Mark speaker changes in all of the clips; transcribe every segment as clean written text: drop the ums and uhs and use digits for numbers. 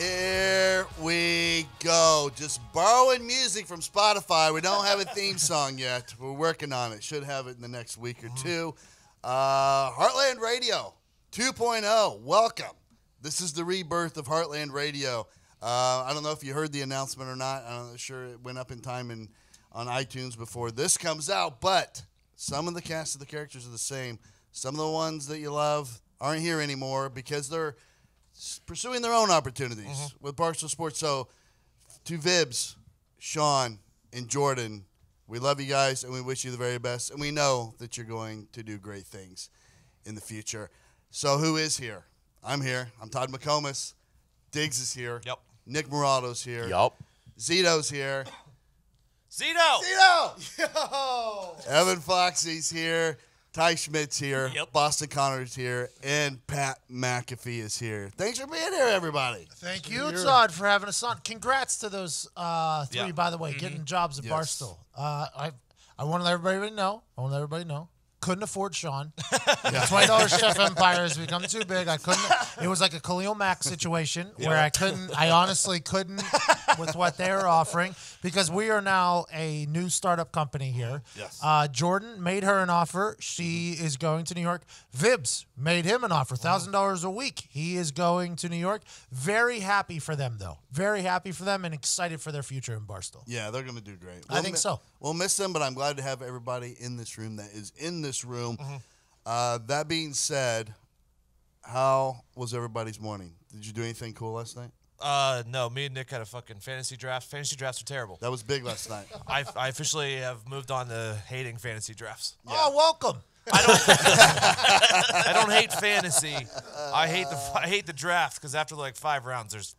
Speaker 1: Here we go. Just borrowing music from Spotify. We don't have a theme song yet. We're working on it. Should have it in the next week or two. Heartland Radio 2.0. Welcome. This is the rebirth of Heartland Radio. I don't know if you heard the announcement or not. I'm not sure it went up in time on iTunes before this comes out, but some of the cast of the characters are the same. Some of the ones that you love aren't here anymore because they're pursuing their own opportunities with Barstool Sports. So to Vibs, Sean, and Jordan, we love you guys, and we wish you the very best. And we know that you're going to do great things in the future. So who is here? I'm here. I'm Todd McComas. Diggs is here.
Speaker 2: Yep.
Speaker 1: Nick Morato's here.
Speaker 3: Yup.
Speaker 1: Zito's here.
Speaker 2: Zito!
Speaker 1: Yo! Evan Foxy's here. Ty Schmidt's here.
Speaker 2: Yep.
Speaker 1: Boston Connor's here. And Pat McAfee is here. Thanks for being here, everybody.
Speaker 4: Thank you, Todd, for having us on. Congrats to those three, by the way, getting jobs at Barstool. I want to let everybody know. Couldn't afford Sean. $20 Chef Empire has become too big. I couldn't. It was like a Khalil Mack situation where I honestly couldn't with what they were offering because we are now a new startup company here.
Speaker 1: Yes.
Speaker 4: Jordan made her an offer. She is going to New York. Vibs made him an offer, $1,000 a week. He is going to New York. Very happy for them, though. Very happy for them and excited for their future in Barstool.
Speaker 1: Yeah, they're going to do great.
Speaker 4: I think so.
Speaker 1: We'll miss them, but I'm glad to have everybody in this room that is in this room. That being said, how was everybody's morning? Did you do anything cool last night?
Speaker 2: No, me and Nick had a fucking fantasy draft. Fantasy drafts are terrible.
Speaker 1: That was big last night.
Speaker 2: I officially have moved on to hating fantasy drafts.
Speaker 4: Yeah. Oh, welcome.
Speaker 2: I don't hate fantasy. I hate the draft because after like 5 rounds,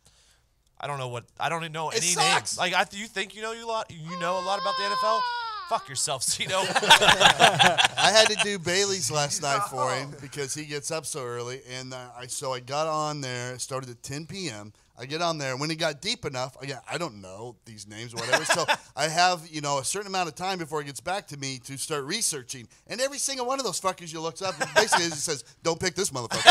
Speaker 2: I don't even know any names. Like you think you know a lot about the NFL. Fuck yourself, Cito.
Speaker 1: I had to do Bailey's last night for him because he gets up so early, and so I got on there. It started at 10 p.m. I get on there, and when it got deep enough, I don't know these names or whatever, so I have a certain amount of time before it gets back to me to start researching, and every single one of those fuckers you looks up, basically it says, don't pick this motherfucker.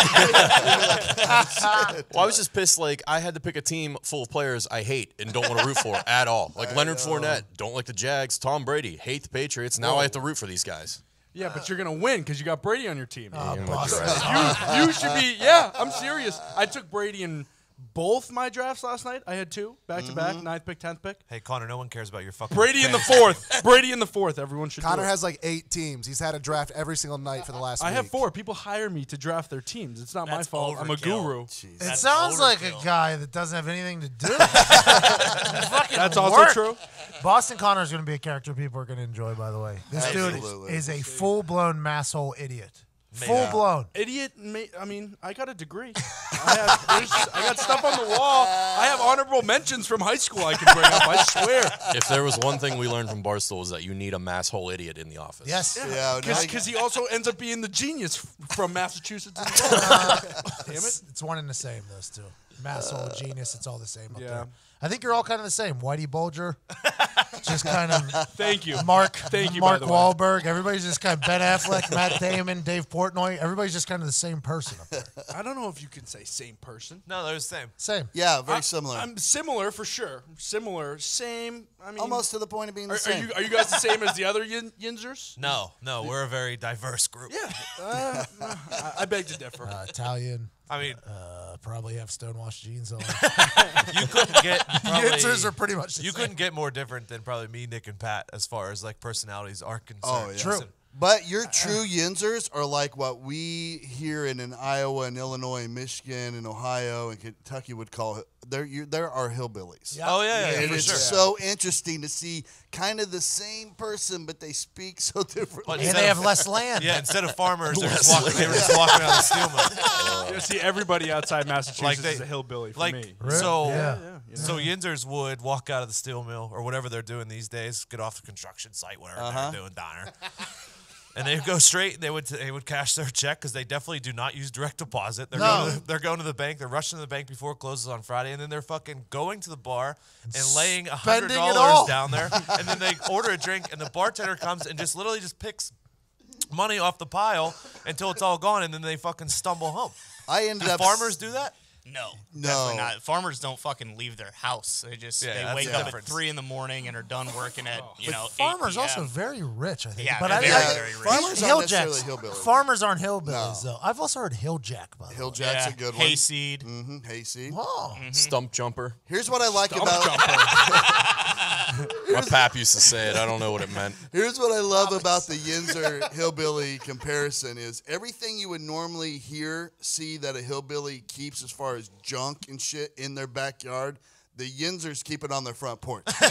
Speaker 3: Well, I was just pissed, I had to pick a team full of players I hate and don't want to root for at all. Like Leonard Fournette, don't like the Jags. Tom Brady, hate the Patriots. Now I have to root for these guys.
Speaker 5: Yeah, but you're going to win because you got Brady on your team.
Speaker 4: Right.
Speaker 5: You should be, I'm serious. I took Brady in both my drafts last night. I had 2 back-to-back, 9th pick, 10th pick.
Speaker 2: Hey, Connor, no one cares about your fucking
Speaker 5: Brady in the 4th. Brady in the 4th. Everyone should
Speaker 6: Connor
Speaker 5: do it.
Speaker 6: has 8 teams. He's had a draft every single night for the last week.
Speaker 5: I have 4. People hire me to draft their teams. It's not my fault. I'm a guru.
Speaker 1: Jeez.
Speaker 4: It sounds like a guy that doesn't have anything to do.
Speaker 5: That's also true.
Speaker 4: Boston Connor is going to be a character people are going to enjoy, by the way. This
Speaker 1: Absolutely.
Speaker 4: dude is a full-blown masshole idiot. Full-blown.
Speaker 5: Idiot. I got a degree. I got stuff on the wall. I have honorable mentions from high school I can bring up. I swear.
Speaker 3: If there was one thing we learned from Barstool is that you need a masshole idiot in the office.
Speaker 4: Yes.
Speaker 1: Yeah,
Speaker 5: Because he also ends up being the genius from Massachusetts.
Speaker 4: Damn it. It's one and the same, those two. Masshole, genius, it's all the same up
Speaker 5: Yeah.
Speaker 4: there. I think you're all kind of the same. Whitey Bulger, just kind of
Speaker 5: Thank you.
Speaker 4: Mark
Speaker 5: by the way.
Speaker 4: Wahlberg. Everybody's just kind of Ben Affleck, Matt Damon, Dave Portnoy. Everybody's just kind of the same person up there.
Speaker 5: I don't know if you can say same person.
Speaker 2: No, they're the same.
Speaker 4: Same.
Speaker 1: Yeah, very similar.
Speaker 5: I'm similar for sure. Similar, same. I mean,
Speaker 1: Almost to the point of being the
Speaker 5: Are
Speaker 1: same.
Speaker 5: you guys the same as the other Yinzers?
Speaker 2: No, we're a very diverse group.
Speaker 5: Yeah. I beg to differ.
Speaker 4: Italian.
Speaker 2: I mean,
Speaker 4: probably have stonewashed jeans on.
Speaker 2: you couldn't get
Speaker 4: Yitzers are pretty much the
Speaker 2: You
Speaker 4: same.
Speaker 2: couldn't get more different than probably me, Nick, and Pat as far as personalities are concerned.
Speaker 1: Oh, yeah.
Speaker 4: True.
Speaker 1: But your true Yinzers are like what we here in Iowa and Illinois and Michigan and Ohio and Kentucky would call it. There are hillbillies.
Speaker 4: Yeah.
Speaker 2: Oh, yeah,
Speaker 1: And
Speaker 2: for
Speaker 1: it's
Speaker 2: sure.
Speaker 1: so interesting to see kind of the same person, but they speak so differently.
Speaker 2: But
Speaker 4: And they have less land.
Speaker 2: Yeah, instead of farmers, they were just walking around the steel mill.
Speaker 5: You see, everybody outside Massachusetts is a hillbilly for me.
Speaker 2: So,
Speaker 4: Yeah.
Speaker 2: so Yinzers would walk out of the steel mill or whatever they're doing these days, get off the construction site, whatever they're doing down there. And they would go straight. They would cash their check because they definitely do not use direct deposit. They're going to the bank. They're rushing to the bank before it closes on Friday, and then they're fucking going to the bar and laying $100 down there. And then they order a drink, and the bartender comes and just literally just picks money off the pile until it's all gone, and then they fucking stumble home.
Speaker 1: I ended up
Speaker 2: Farmers do that?
Speaker 7: No,
Speaker 1: No.
Speaker 7: definitely not. Farmers don't fucking leave their house. They just
Speaker 2: Yeah,
Speaker 7: they
Speaker 2: that's
Speaker 7: wake
Speaker 2: the
Speaker 7: up at
Speaker 2: difference.
Speaker 7: 3 a.m. and are done working at 8
Speaker 4: Farmers
Speaker 7: p.m.
Speaker 4: also very rich, I think.
Speaker 7: Yeah,
Speaker 4: but
Speaker 7: very,
Speaker 4: I,
Speaker 7: very rich.
Speaker 1: Farmers aren't necessarily hillbillies.
Speaker 4: Farmers aren't hillbillies, though. I've also heard hilljack, by the way.
Speaker 1: Hilljack's a good one.
Speaker 7: Hayseed.
Speaker 1: Hayseed.
Speaker 4: Oh.
Speaker 3: Stump jumper.
Speaker 1: Here's what I like about.
Speaker 3: My pap used to say it. I don't know what it meant.
Speaker 1: Here's what I love about the Yinzer hillbilly comparison is everything you would normally see that a hillbilly keeps as far as junk and shit in their backyard, the Yinzers keep it on their front porch. How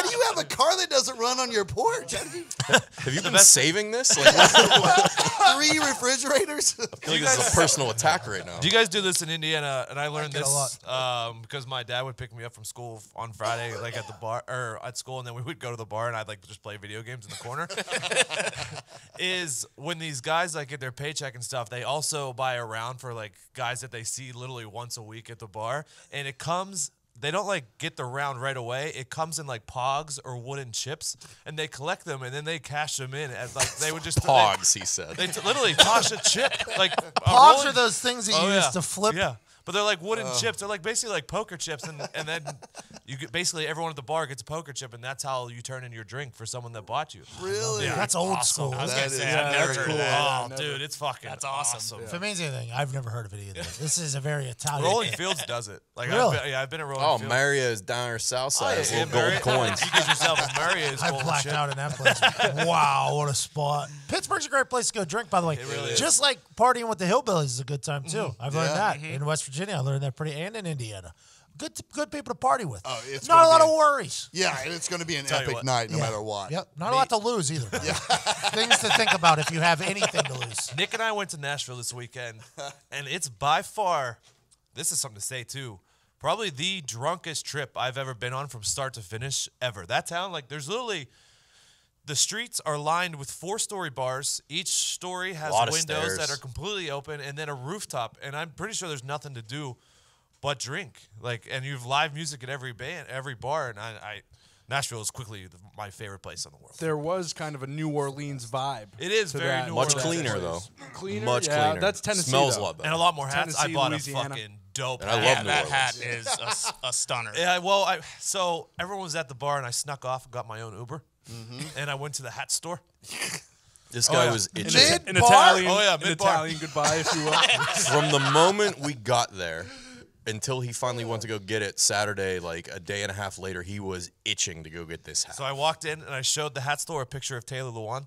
Speaker 1: do you have a car that doesn't run on your porch?
Speaker 3: Have you been saving this? Like,
Speaker 1: 3 refrigerators?
Speaker 3: I feel like this is a personal attack right now.
Speaker 2: Do you guys do this in Indiana? And I learned
Speaker 4: like it a
Speaker 2: this because my dad would pick me up from school on Friday, like at the bar or at school, and then we would go to the bar, and I'd like just play video games in the corner. Is when these guys like get their paycheck and stuff, they also buy a round for like guys that they see literally once a week at the bar, and it comes. They don't like get the round right away. It comes in like pogs or wooden chips, and they collect them, and then they cash them in as like they would just
Speaker 3: Pogs, he said.
Speaker 2: They literally toss a chip like
Speaker 4: Pogs are those things that you use to flip.
Speaker 2: Yeah, but they're like wooden chips. They're like basically like poker chips, and then you get basically everyone at the bar gets a poker chip, and that's how you turn in your drink for someone that bought you.
Speaker 1: Really?
Speaker 2: Yeah,
Speaker 4: That's
Speaker 2: it's
Speaker 4: old
Speaker 2: awesome.
Speaker 4: school.
Speaker 7: I was
Speaker 1: That
Speaker 7: gonna
Speaker 1: is-
Speaker 7: say
Speaker 1: yeah,
Speaker 7: I've never
Speaker 1: that's
Speaker 7: heard
Speaker 1: cool.
Speaker 7: of that.
Speaker 2: Oh, dude, it's fucking
Speaker 7: That's awesome.
Speaker 4: If it means anything, I've never heard of it either. This is a very Italian.
Speaker 2: Rolling Fields does it. Like
Speaker 4: Really?
Speaker 2: I've been at Rolling
Speaker 3: Oh,
Speaker 2: Fields.
Speaker 3: Maria's down our south side. Has
Speaker 2: Yeah,
Speaker 3: little gold coins.
Speaker 2: You get yourself a Mario's
Speaker 4: I
Speaker 2: golden
Speaker 4: blacked
Speaker 2: chip.
Speaker 4: out in that place. Wow, what a spot. Pittsburgh's a great place to go drink, by the way.
Speaker 2: It really is.
Speaker 4: Just like partying with the hillbillies is a good time, too.
Speaker 2: Mm-hmm.
Speaker 4: I've learned that. In West Virginia, I learned that and in Indiana. Good people to party with.
Speaker 1: Oh, it's
Speaker 4: Not a
Speaker 1: gonna
Speaker 4: lot
Speaker 1: be-
Speaker 4: of worries.
Speaker 1: Yeah, and it's going to be an
Speaker 2: Tell you
Speaker 1: epic
Speaker 2: what.
Speaker 1: night no
Speaker 4: Yeah.
Speaker 1: matter what.
Speaker 4: Yep. Not a lot to lose either. Things to think about if you have anything to lose.
Speaker 2: Nick and I went to Nashville this weekend, and it's by far, this is something to say too, probably the drunkest trip I've ever been on from start to finish ever. That town, like, there's literally, the streets are lined with 4-story bars. Each story has
Speaker 3: Lot of
Speaker 2: windows that
Speaker 3: stairs.
Speaker 2: are completely open, and then a rooftop. And I'm pretty sure there's nothing to do but drink. Like, and you have live music at every bar, and Nashville is quickly my favorite place in the world.
Speaker 5: There was kind of a New Orleans vibe.
Speaker 2: It is
Speaker 5: to
Speaker 2: very
Speaker 5: that.
Speaker 2: New
Speaker 3: Much
Speaker 2: Orleans.
Speaker 3: cleaner, though.
Speaker 5: Cleaner?
Speaker 3: Much
Speaker 5: Yeah,
Speaker 3: cleaner.
Speaker 5: that's Tennessee,
Speaker 3: Smells
Speaker 5: though.
Speaker 3: a lot better.
Speaker 2: And a lot more hats. I
Speaker 5: Tennessee,
Speaker 2: bought
Speaker 5: Louisiana.
Speaker 2: a fucking dope
Speaker 3: And I
Speaker 2: hat.
Speaker 3: love
Speaker 7: Yeah,
Speaker 3: New
Speaker 7: that
Speaker 3: Orleans.
Speaker 7: hat is a stunner.
Speaker 2: Yeah, well, so everyone was at the bar, and I snuck off and got my own Uber, and I went to the hat store.
Speaker 3: This guy
Speaker 2: yeah.
Speaker 3: was
Speaker 5: An
Speaker 3: itching.
Speaker 5: Italian,
Speaker 2: Oh, yeah,
Speaker 5: an
Speaker 2: mid-bar.
Speaker 5: Italian goodbye, if you will.
Speaker 3: From the moment we got there until he finally went to go get it Saturday, like a day and a half later, he was itching to go get this hat.
Speaker 2: So I walked in, and I showed the hat store a picture of Taylor Lewan.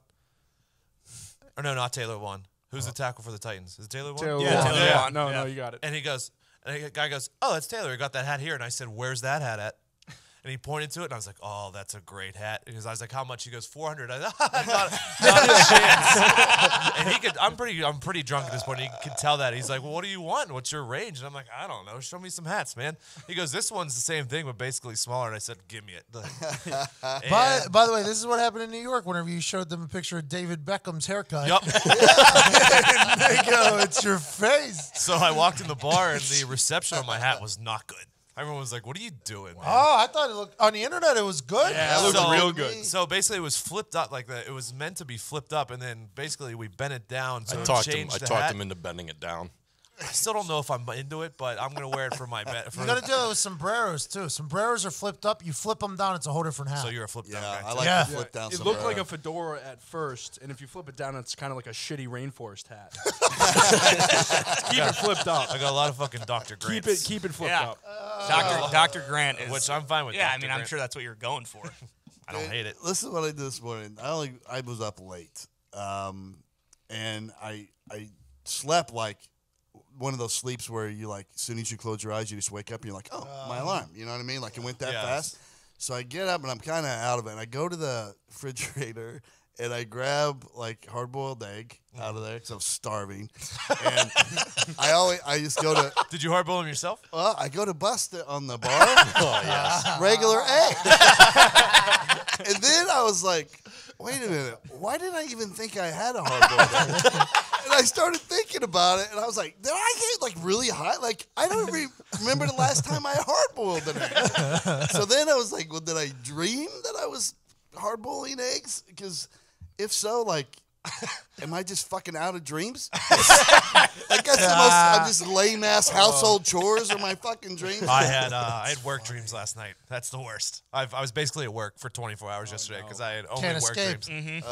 Speaker 2: Or no, not Taylor Lewan. Who's the tackle for the Titans? Is it Taylor Lewan?
Speaker 5: Taylor
Speaker 7: Yeah,
Speaker 5: Lewan.
Speaker 7: Taylor
Speaker 5: Yeah,
Speaker 7: Lewan.
Speaker 5: no,
Speaker 7: Yeah.
Speaker 5: no, you got it.
Speaker 2: And he goes, and the guy goes, "Oh, that's Taylor. I got that hat here." And I said, "Where's that hat at?" And he pointed to it, and I was like, "Oh, that's a great hat." Because I was like, "How much?" He goes, $400. I was like, not a chance. And he could. I'm pretty drunk at this point. He could tell that. He's like, "Well, what do you want? What's your range?" And I'm like, "I don't know. Show me some hats, man." He goes, "This one's the same thing, but basically smaller." And I said, "Give me it."
Speaker 4: By the way, this is what happened in New York whenever you showed them a picture of David Beckham's haircut.
Speaker 2: Yup.
Speaker 4: They go, it's your face.
Speaker 2: So I walked in the bar, and the reception on my hat was not good. Everyone was like, "What are you doing, man?"
Speaker 4: Oh, I thought it looked on the internet. It was good.
Speaker 5: Yeah, it looked
Speaker 2: So-
Speaker 5: real good.
Speaker 2: So basically, it was flipped up like that. It was meant to be flipped up, and then basically we bent it down. So
Speaker 3: I
Speaker 2: it
Speaker 3: talked
Speaker 2: changed the
Speaker 3: him
Speaker 2: hat.
Speaker 3: into bending it down.
Speaker 2: I still don't know if I'm into it, but I'm gonna wear it for my bet.
Speaker 4: You got to do it with sombreros too. Sombreros are flipped up. You flip them down, it's a whole different hat.
Speaker 2: So you're a flip down
Speaker 1: Yeah,
Speaker 2: guy.
Speaker 1: I like
Speaker 4: Yeah.
Speaker 1: the flip down.
Speaker 5: It looked like a fedora at first, and if you flip it down, it's kind of like a shitty rainforest hat. Keep it flipped up.
Speaker 2: I got a lot of fucking Dr. Grants.
Speaker 5: Keep it flipped
Speaker 7: Yeah.
Speaker 5: up.
Speaker 7: Dr. Grant is.
Speaker 2: Which I'm fine with.
Speaker 7: Yeah, I
Speaker 2: Dr.
Speaker 7: mean, I'm
Speaker 2: Grant.
Speaker 7: sure that's what you're going for.
Speaker 2: I don't hate it.
Speaker 1: Listen to what I did this morning. I was up late, and I slept like one of those sleeps where you like as soon as you close your eyes, you just wake up and you're like, oh, my alarm. You know what I mean? Like it went that
Speaker 2: Yes.
Speaker 1: fast. So I get up and I'm kind of out of it. And I go to the refrigerator and I grab like hard-boiled egg out of there because I was starving. And I just go to.
Speaker 2: Did you hardball him yourself?
Speaker 1: Well, I go to bust it on the bar. Oh, yes. Regular egg. And then I was like, wait a minute. Why did I even think I had a hard-boiled egg? And I started thinking about it, and I was like, did I get like really high? Like, I don't remember the last time I hard-boiled an egg. So then I was like, well, did I dream that I was hard-boiling eggs? Because if so, like, Am I just fucking out of dreams? Like that's the most. I'm just lame ass household chores are my fucking dreams.
Speaker 2: I had work dreams last night. That's the worst. I was basically at work for 24 hours yesterday because I had only
Speaker 4: Can't
Speaker 2: work
Speaker 4: escape.
Speaker 2: dreams.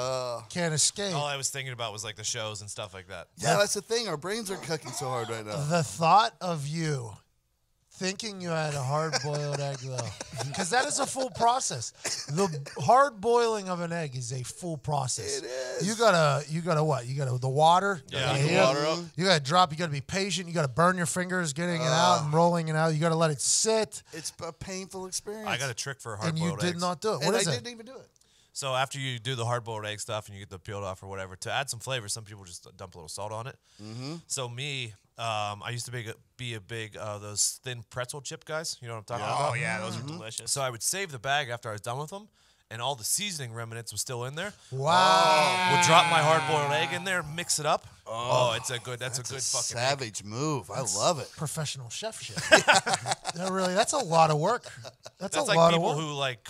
Speaker 4: Can't escape.
Speaker 2: All I was thinking about was like the shows and stuff like that.
Speaker 1: Yeah, that's the thing. Our brains are cooking so hard right now.
Speaker 4: The thought of you thinking you had a hard-boiled egg, though, because that is a full process. The hard boiling of an egg is a full process.
Speaker 1: It is.
Speaker 4: You gotta what? You gotta the water.
Speaker 2: Yeah,
Speaker 4: you
Speaker 2: the
Speaker 4: gotta
Speaker 2: water up.
Speaker 4: You gotta drop. You gotta be patient. You gotta burn your fingers getting it out and rolling it out. You gotta let it sit.
Speaker 1: It's a painful experience.
Speaker 2: I got a trick for
Speaker 4: And
Speaker 2: hard-boiled
Speaker 4: you did
Speaker 2: eggs.
Speaker 4: not do it.
Speaker 1: and
Speaker 4: What
Speaker 1: I
Speaker 4: is it?
Speaker 1: didn't even do it.
Speaker 2: So after you do the hard-boiled egg stuff and you get the peeled off or whatever, to add some flavor, some people just dump a little salt on it. Mm-hmm. So me, I used to be a big those thin pretzel chip guys. You know what I'm talking about?
Speaker 7: Oh yeah, those are delicious.
Speaker 2: So I would save the bag after I was done with them, and all the seasoning remnants was still in there.
Speaker 4: Wow.
Speaker 2: Would drop my hard-boiled egg in there, mix it up. Oh, that's a good fucking egg.
Speaker 1: Savage move. I love it.
Speaker 4: Professional chef shit. That's a lot of work. That's
Speaker 2: That's
Speaker 4: a
Speaker 2: like
Speaker 4: lot of
Speaker 2: people
Speaker 4: work.
Speaker 2: who like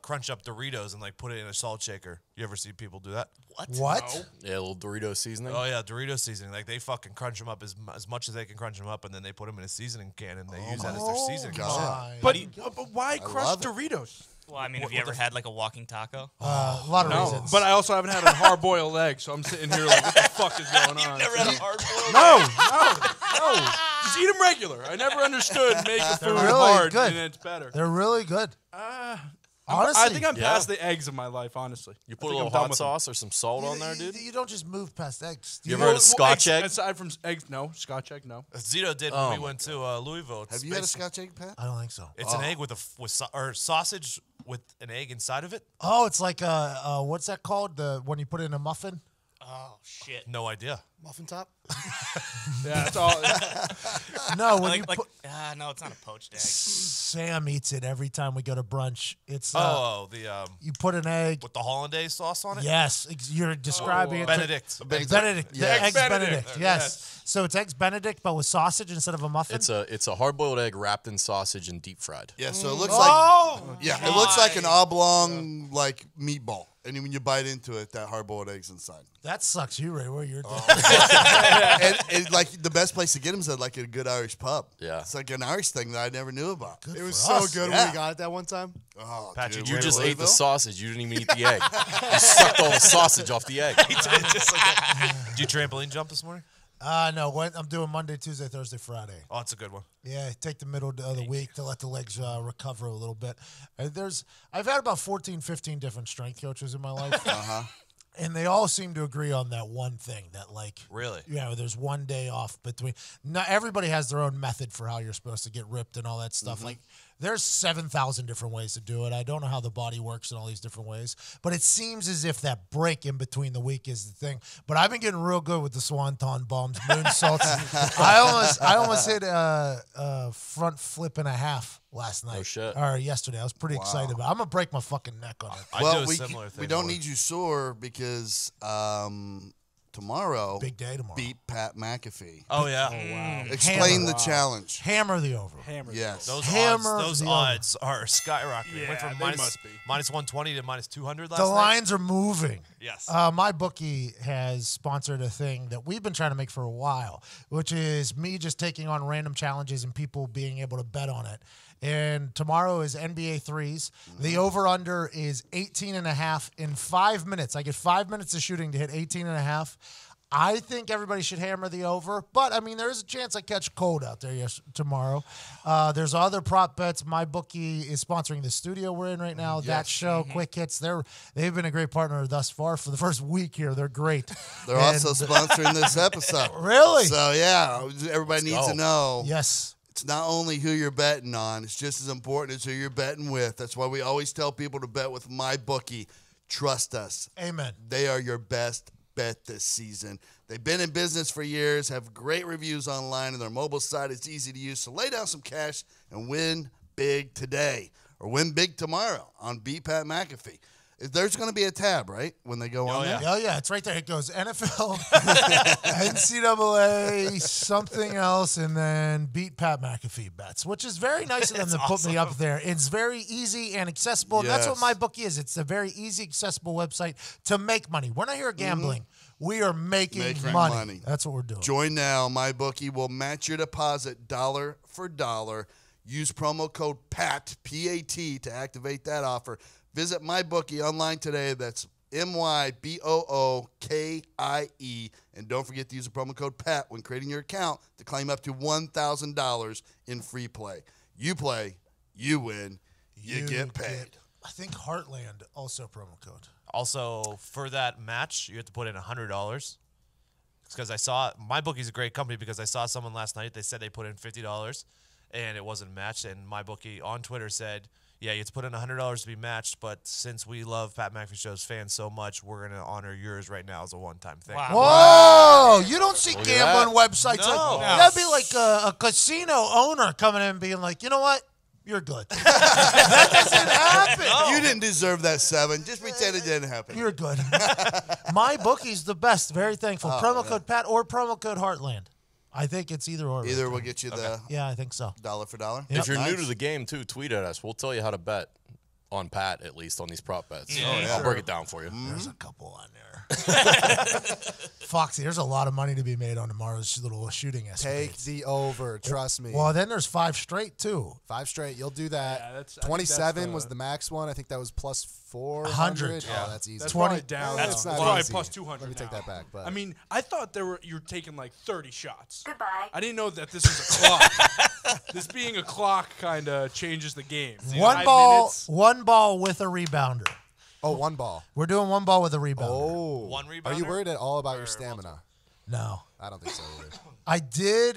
Speaker 2: crunch up Doritos and like put it in a salt shaker. You ever see people do that?
Speaker 4: What?
Speaker 3: Yeah, a little Dorito seasoning.
Speaker 2: Oh yeah, Dorito seasoning. Like they fucking crunch them up as much as they can crunch them up, and then they put them in a seasoning can and they use that as their seasoning.
Speaker 4: my.
Speaker 5: But why crush
Speaker 1: love it.
Speaker 5: Doritos?
Speaker 7: Well, I mean, have you ever had like a walking taco?
Speaker 4: A lot of
Speaker 5: No,
Speaker 4: reasons.
Speaker 5: but I also haven't had a hard-boiled egg, so I'm sitting here like, what the fuck is going on?
Speaker 7: Never had a hard-boiled.
Speaker 5: No. Just eat them regular. I never understood making food
Speaker 4: really
Speaker 5: hard
Speaker 4: good.
Speaker 5: and it's better.
Speaker 4: They're really good. Honestly,
Speaker 5: I think I'm past the eggs in my life, honestly.
Speaker 3: You
Speaker 5: I
Speaker 3: put a
Speaker 5: think
Speaker 3: little
Speaker 5: I'm done
Speaker 3: hot
Speaker 5: with them.
Speaker 3: sauce or some salt on there, dude.
Speaker 4: You don't just move past eggs.
Speaker 3: You ever had a Scotch egg?
Speaker 5: Aside from eggs, no. Scotch egg, no.
Speaker 2: Zito did when we went to Louisville. It's
Speaker 1: Have you had a
Speaker 2: basic-
Speaker 1: Scotch egg, Pat?
Speaker 4: I don't think so.
Speaker 2: It's an egg with or sausage with an egg inside of it.
Speaker 4: Oh, it's like what's that called? When you put it in a muffin?
Speaker 7: Oh shit.
Speaker 2: No idea.
Speaker 6: Muffin top?
Speaker 5: Yeah, that's all.
Speaker 4: No, when you
Speaker 7: Like,
Speaker 4: put.
Speaker 7: no, it's not a poached egg.
Speaker 4: Sam eats it every time we go to brunch. It's
Speaker 2: The
Speaker 4: you put an egg.
Speaker 2: with the hollandaise sauce on it.
Speaker 4: Yes, you're describing it.
Speaker 2: Benedict.
Speaker 4: Benedict.
Speaker 1: Yes.
Speaker 4: Eggs Benedict.
Speaker 5: Benedict.
Speaker 4: Yes. So it's eggs Benedict, but with sausage instead of a muffin.
Speaker 3: It's a hard-boiled egg wrapped in sausage and deep fried.
Speaker 1: Yeah, so it looks
Speaker 4: Oh!
Speaker 1: like it looks like an oblong like meatball, and then when you bite into it, that hard-boiled egg's inside.
Speaker 4: That sucks you right where you're dead.
Speaker 1: And like the best place to get them is at like a good Irish pub.
Speaker 3: Yeah.
Speaker 1: It's like an Irish thing that I never knew about.
Speaker 6: It was
Speaker 4: for
Speaker 6: so
Speaker 4: us.
Speaker 6: good when
Speaker 1: Yeah.
Speaker 6: we got it that one time.
Speaker 1: Oh,
Speaker 2: Patrick,
Speaker 1: dude,
Speaker 2: you
Speaker 3: You
Speaker 1: we're
Speaker 3: just
Speaker 1: in
Speaker 3: ate the
Speaker 1: Louisville?
Speaker 3: sausage. You didn't even eat the egg. You sucked all the sausage off the egg.
Speaker 2: Just like that. Did you trampoline jump this morning?
Speaker 4: No, I'm doing Monday, Tuesday, Thursday, Friday.
Speaker 2: Oh, it's a good one.
Speaker 4: Yeah, take the middle of the week to let the legs recover a little bit. I've had about 14, 15 different strength coaches in my life. And they all seem to agree on that one thing that, like,
Speaker 2: Really?
Speaker 4: there's one day off between. Not everybody has their own method for how you're supposed to get ripped and all that stuff. Like, there's 7,000 different ways to do it. I don't know how the body works in all these different ways, but it seems as if that break in between the week is the thing. But I've been getting real good with the swanton bombs, moonsaults. I almost hit a front flip and a half last night.
Speaker 3: Oh, shit.
Speaker 4: Or yesterday. I was pretty excited about it. I'm gonna break my fucking neck on it.
Speaker 2: I do
Speaker 1: Well,
Speaker 2: a
Speaker 1: we
Speaker 2: similar thing.
Speaker 1: we don't
Speaker 2: where-
Speaker 1: need you sore because tomorrow
Speaker 4: Big day tomorrow.
Speaker 1: beat Pat McAfee.
Speaker 2: Oh yeah.
Speaker 1: Explain the challenge.
Speaker 4: Hammer the over.
Speaker 5: Hammer.
Speaker 1: Yes.
Speaker 2: Those
Speaker 4: Those
Speaker 2: odds are skyrocketing.
Speaker 5: Yeah,
Speaker 2: Went from
Speaker 5: they must be.
Speaker 2: minus 120 to minus 200 last
Speaker 4: The
Speaker 2: night.
Speaker 4: lines are moving.
Speaker 2: Yes.
Speaker 4: My bookie has sponsored a thing that we've been trying to make for a while, which is me just taking on random challenges and people being able to bet on it. And tomorrow is NBA threes. The over-under is 18.5 in 5 minutes. I get 5 minutes of shooting to hit 18.5. I think everybody should hammer the over, but I mean, there is a chance I catch cold out there tomorrow. There's other prop bets. My bookie is sponsoring the studio we're in right now. That show, Quick Hits. They've been a great partner thus far for the first week here. They're great.
Speaker 1: They're also sponsoring this episode.
Speaker 4: Really?
Speaker 1: So yeah, everybody needs to know.
Speaker 4: Yes.
Speaker 1: It's not only who you're betting on, it's just as important as who you're betting with. That's why we always tell people to bet with my bookie. Trust us.
Speaker 4: Amen.
Speaker 1: They are your best bet this season. They've been in business for years, have great reviews online, and their mobile site is easy to use. So lay down some cash and win big today or win big tomorrow on Beat Pat McAfee. There's going to be a tab, right, when they go on there?
Speaker 4: Oh, yeah, it's right there. It goes NFL, NCAA, something else, and then beat Pat McAfee bets, which is very nice of them to put me up there. It's very easy and accessible, and that's what MyBookie is. It's a very easy, accessible website to make money. We're not here gambling. We are making money. That's what we're doing. Join
Speaker 1: now. MyBookie will match your deposit dollar for dollar. Use promo code PAT, P-A-T, to activate that offer. Visit MyBookie online today. That's MyBookie. And don't forget to use the promo code PAT when creating your account to claim up to $1,000 in free play. You play, you win, you get paid.
Speaker 4: I think Heartland also promo code.
Speaker 2: Also, for that match, you have to put in $100. Because I saw MyBookie's a great company because I saw someone last night. They said they put in $50 and it wasn't matched. And MyBookie on Twitter said, yeah, you have to put in $100 to be matched, but since we love Pat McAfee Show's fans so much, we're going to honor yours right now as a one-time thing.
Speaker 4: Wow. Whoa! You don't see gambling websites
Speaker 2: No.
Speaker 4: like that'd be like a casino owner coming in and being like, you know what? You're good. That doesn't happen.
Speaker 1: You didn't deserve that 7. Just pretend it didn't happen.
Speaker 4: You're good. MyBookie's the best. Very thankful. Promo code Pat or promo code Heartland. I think it's either or.
Speaker 1: Either will get you the
Speaker 4: I think so.
Speaker 1: dollar for dollar.
Speaker 3: If you're new to the game, too, tweet at us. We'll tell you how to bet on Pat, at least, on these prop bets. I'll break it down for you.
Speaker 4: There's a couple on there. Foxy, there's a lot of money to be made on tomorrow's little shooting escapade.
Speaker 6: Take the over. Trust me.
Speaker 4: Well, then there's 5 straight, too.
Speaker 6: 5 straight. You'll do that.
Speaker 5: Yeah, I think
Speaker 6: 27 was the max one. I think that was plus 400.
Speaker 4: 100.
Speaker 6: Oh, that's easy.
Speaker 5: That's
Speaker 4: 20
Speaker 5: probably down.
Speaker 6: That's not
Speaker 5: probably
Speaker 6: easy.
Speaker 5: plus 200.
Speaker 6: Let me take
Speaker 5: now.
Speaker 6: that back. But
Speaker 5: I mean, I thought you're taking like 30 shots.
Speaker 8: Goodbye.
Speaker 5: I didn't know that this was a clock. This being a clock kind of changes the game.
Speaker 4: One ball with a rebounder.
Speaker 6: oh, 1 ball.
Speaker 4: We're doing 1 ball with a rebounder.
Speaker 6: Oh.
Speaker 2: One rebounder?
Speaker 6: Are you worried at all about your stamina?
Speaker 4: No.
Speaker 6: I don't think so either.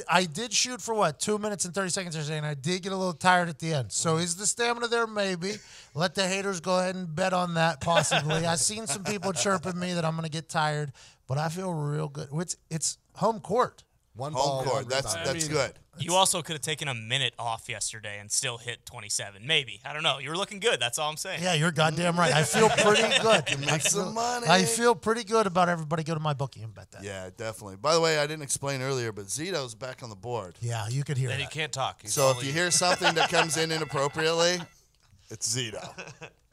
Speaker 4: I did shoot for 2 minutes and 30 seconds yesterday, and I did get a little tired at the end. So is the stamina there? Maybe. Let the haters go ahead and bet on that, possibly. I've seen some people chirping me that I'm going to get tired, but I feel real good. It's home court.
Speaker 6: 1 ball.
Speaker 1: Home court.
Speaker 6: 1
Speaker 1: That's
Speaker 6: rebound.
Speaker 1: good.
Speaker 7: You also could have taken a minute off yesterday and still hit 27. Maybe. I don't know. You were looking good. That's all I'm saying.
Speaker 4: Yeah, you're goddamn right. I feel pretty good.
Speaker 1: Make some money.
Speaker 4: I feel pretty good about everybody. Go to MyBookie and bet that.
Speaker 1: Yeah, definitely. By the way, I didn't explain earlier, but Zito's back on the board.
Speaker 4: Yeah, you could hear
Speaker 2: And
Speaker 4: that.
Speaker 2: he can't talk. He's
Speaker 1: So if
Speaker 2: only-
Speaker 1: you hear something that comes in inappropriately, it's Zito.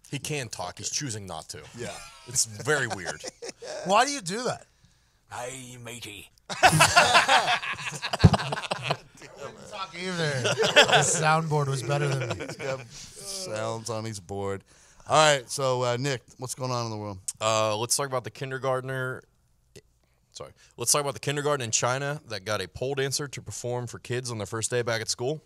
Speaker 3: He can talk. He's choosing not to.
Speaker 1: Yeah.
Speaker 3: It's very weird.
Speaker 4: Why do you do that?
Speaker 8: Hey, matey.
Speaker 4: Talk either. The soundboard was better than me.
Speaker 1: Sounds on his board. All right, so Nick, what's going on in the world?
Speaker 3: Let's talk about the kindergartner. Let's talk about the kindergarten in China that got a pole dancer to perform for kids on their first day back at school.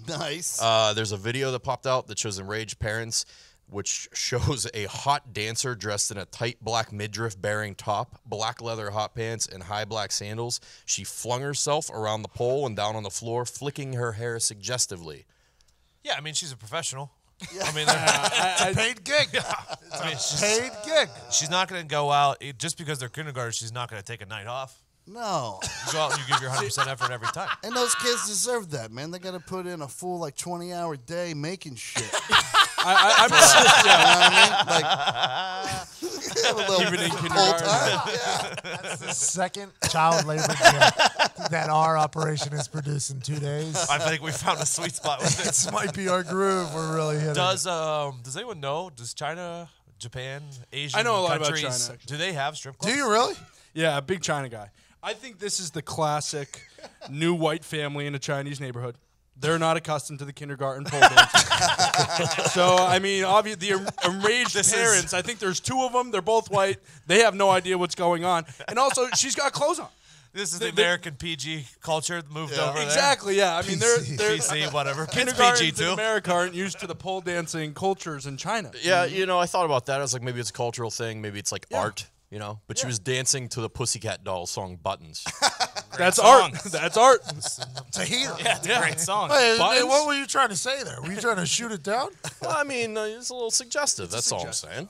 Speaker 1: Nice.
Speaker 3: There's a video that popped out that shows enraged parents, which shows a hot dancer dressed in a tight black midriff-bearing top, black leather hot pants, and high black sandals. She flung herself around the pole and down on the floor, flicking her hair suggestively.
Speaker 2: Yeah, I mean, she's a professional. I mean,
Speaker 4: Paid gig.
Speaker 2: I mean,
Speaker 4: Paid gig.
Speaker 2: she's not going to go out just because they're kindergarten. She's not going to take a night off.
Speaker 1: No.
Speaker 2: You go out and you give your 100% effort every time.
Speaker 1: And those kids deserve that, man. They got to put in a full, 20-hour day making shit.
Speaker 5: I'm
Speaker 1: You know what I mean? Have a little
Speaker 5: Even in
Speaker 1: full
Speaker 5: kindergarten.
Speaker 1: time. Yeah.
Speaker 4: That's the second child labor job that our operation has produced in 2 days.
Speaker 2: I think we found a sweet spot with it.
Speaker 4: This might be our groove. We're really hitting.
Speaker 2: Does anyone know? Does China, Japan, Asian
Speaker 5: I know a lot about
Speaker 2: countries,
Speaker 5: China,
Speaker 2: do they have strip
Speaker 4: Do
Speaker 2: clubs?
Speaker 4: you really?
Speaker 5: Yeah, a big China guy. I think this is the classic new white family in a Chinese neighborhood. They're not accustomed to the kindergarten pole dancing. So, I mean, the enraged parents, I think there's 2 of them. They're both white. They have no idea what's going on. And also, she's got clothes on.
Speaker 2: This is the American PG culture moved over there.
Speaker 5: Exactly, yeah. I mean, they're
Speaker 2: PC, whatever. It's
Speaker 5: kindergartens
Speaker 2: PG
Speaker 5: in
Speaker 2: too.
Speaker 5: America aren't used to the pole dancing cultures in China.
Speaker 3: Yeah, I thought about that. I was like, maybe it's a cultural thing. Maybe it's like art, But she was dancing to the Pussycat Dolls song Buttons.
Speaker 5: That's
Speaker 7: song.
Speaker 5: art. That's art.
Speaker 4: Tahiti.
Speaker 7: Yeah, it's a great song.
Speaker 4: Hey,
Speaker 5: Buttons?
Speaker 4: what were you trying to say there? Were you trying to shoot it down?
Speaker 3: Well, I mean, it's a little suggestive. That's all I'm saying.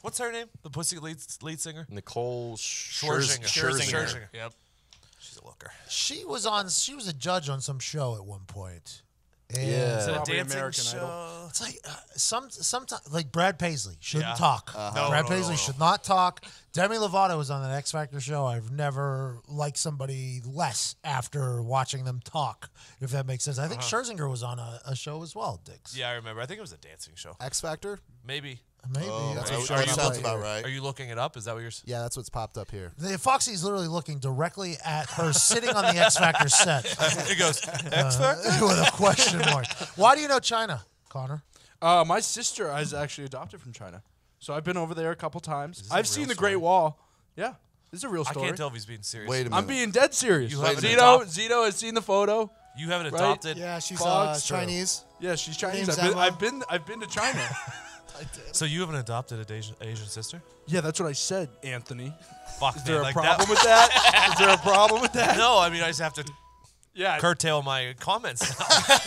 Speaker 2: What's her name? The Pussy lead singer?
Speaker 3: Nicole
Speaker 2: Scherzinger.
Speaker 3: Scherzinger.
Speaker 7: Yep.
Speaker 2: She's a looker.
Speaker 4: She was a judge on some show at one point.
Speaker 3: Yeah.
Speaker 2: Is it a
Speaker 5: Probably
Speaker 2: dancing
Speaker 5: American
Speaker 2: show?
Speaker 5: Idol.
Speaker 4: It's like sometimes like Brad Paisley shouldn't
Speaker 2: Yeah.
Speaker 4: talk.
Speaker 2: No,
Speaker 4: Brad
Speaker 2: no,
Speaker 4: Paisley
Speaker 2: no.
Speaker 4: should not talk. Demi Lovato was on the X Factor show. I've never liked somebody less after watching them talk, if that makes sense. I think Scherzinger was on a show as well, Dix.
Speaker 2: Yeah, I remember. I think it was a dancing show.
Speaker 6: X Factor?
Speaker 2: Maybe.
Speaker 4: Maybe.
Speaker 6: That's
Speaker 2: Are
Speaker 6: what
Speaker 2: you- are you
Speaker 1: sounds
Speaker 2: looking-
Speaker 1: about right.
Speaker 2: Are you looking it up? Is that what you're saying?
Speaker 6: Yeah, that's what's popped up here.
Speaker 4: Foxy's literally looking directly at her sitting on the X Factor set
Speaker 2: It goes, X Factor?
Speaker 4: with a question mark. Why do you know China, Connor?
Speaker 5: My sister is actually adopted from China, so I've been over there a couple times.
Speaker 2: this a
Speaker 5: I've
Speaker 2: real
Speaker 5: seen the
Speaker 2: story?
Speaker 5: Great Wall. Yeah, this is a real
Speaker 2: I
Speaker 5: story.
Speaker 2: can't tell if he's being serious.
Speaker 1: Wait a minute.
Speaker 5: I'm being dead serious.
Speaker 2: You haven't
Speaker 5: Zito has seen the photo.
Speaker 2: You haven't
Speaker 5: Right?
Speaker 2: adopted.
Speaker 6: Yeah, she's
Speaker 5: Fox,
Speaker 6: Chinese.
Speaker 5: Yeah, she's Chinese.
Speaker 6: name's
Speaker 5: I've
Speaker 6: Emma.
Speaker 5: been to China.
Speaker 2: So you haven't adopted an Asian sister?
Speaker 5: Yeah, that's what I said, Anthony.
Speaker 2: Fuck,
Speaker 5: Is there
Speaker 2: man,
Speaker 5: a problem with that? Is there a problem with that?
Speaker 2: No, I mean, I just have to
Speaker 5: Yeah.
Speaker 2: curtail my comments.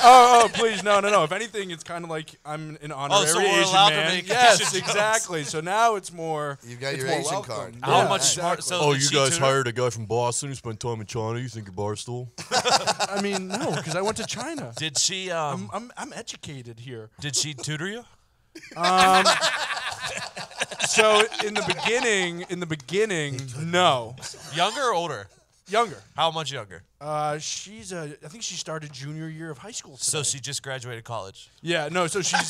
Speaker 5: Oh, please, no. If anything, it's kind of like I'm an honorary
Speaker 2: so we're
Speaker 5: Asian
Speaker 2: allowed to
Speaker 5: man.
Speaker 2: make
Speaker 5: Yes,
Speaker 2: Asian
Speaker 5: exactly. So now it's more.
Speaker 1: You've got
Speaker 5: it's
Speaker 1: your
Speaker 5: more
Speaker 1: Asian
Speaker 5: welcome.
Speaker 1: card.
Speaker 2: How
Speaker 5: Yeah,
Speaker 2: much smart?
Speaker 5: exactly.
Speaker 2: So
Speaker 3: Oh,
Speaker 2: did
Speaker 3: you
Speaker 2: she
Speaker 3: guys
Speaker 2: tutor?
Speaker 3: hired a guy from Boston who spent time in China. You think you're Barstool?
Speaker 5: I mean, no, because I went to China.
Speaker 2: Did she?
Speaker 5: I'm educated here.
Speaker 2: Did she tutor you?
Speaker 5: So in the beginning, no,
Speaker 2: Younger or older?
Speaker 5: younger.
Speaker 2: How much younger?
Speaker 5: I think she started junior year of high school.
Speaker 2: So
Speaker 5: today.
Speaker 2: she just graduated college.
Speaker 5: Yeah, no. So she's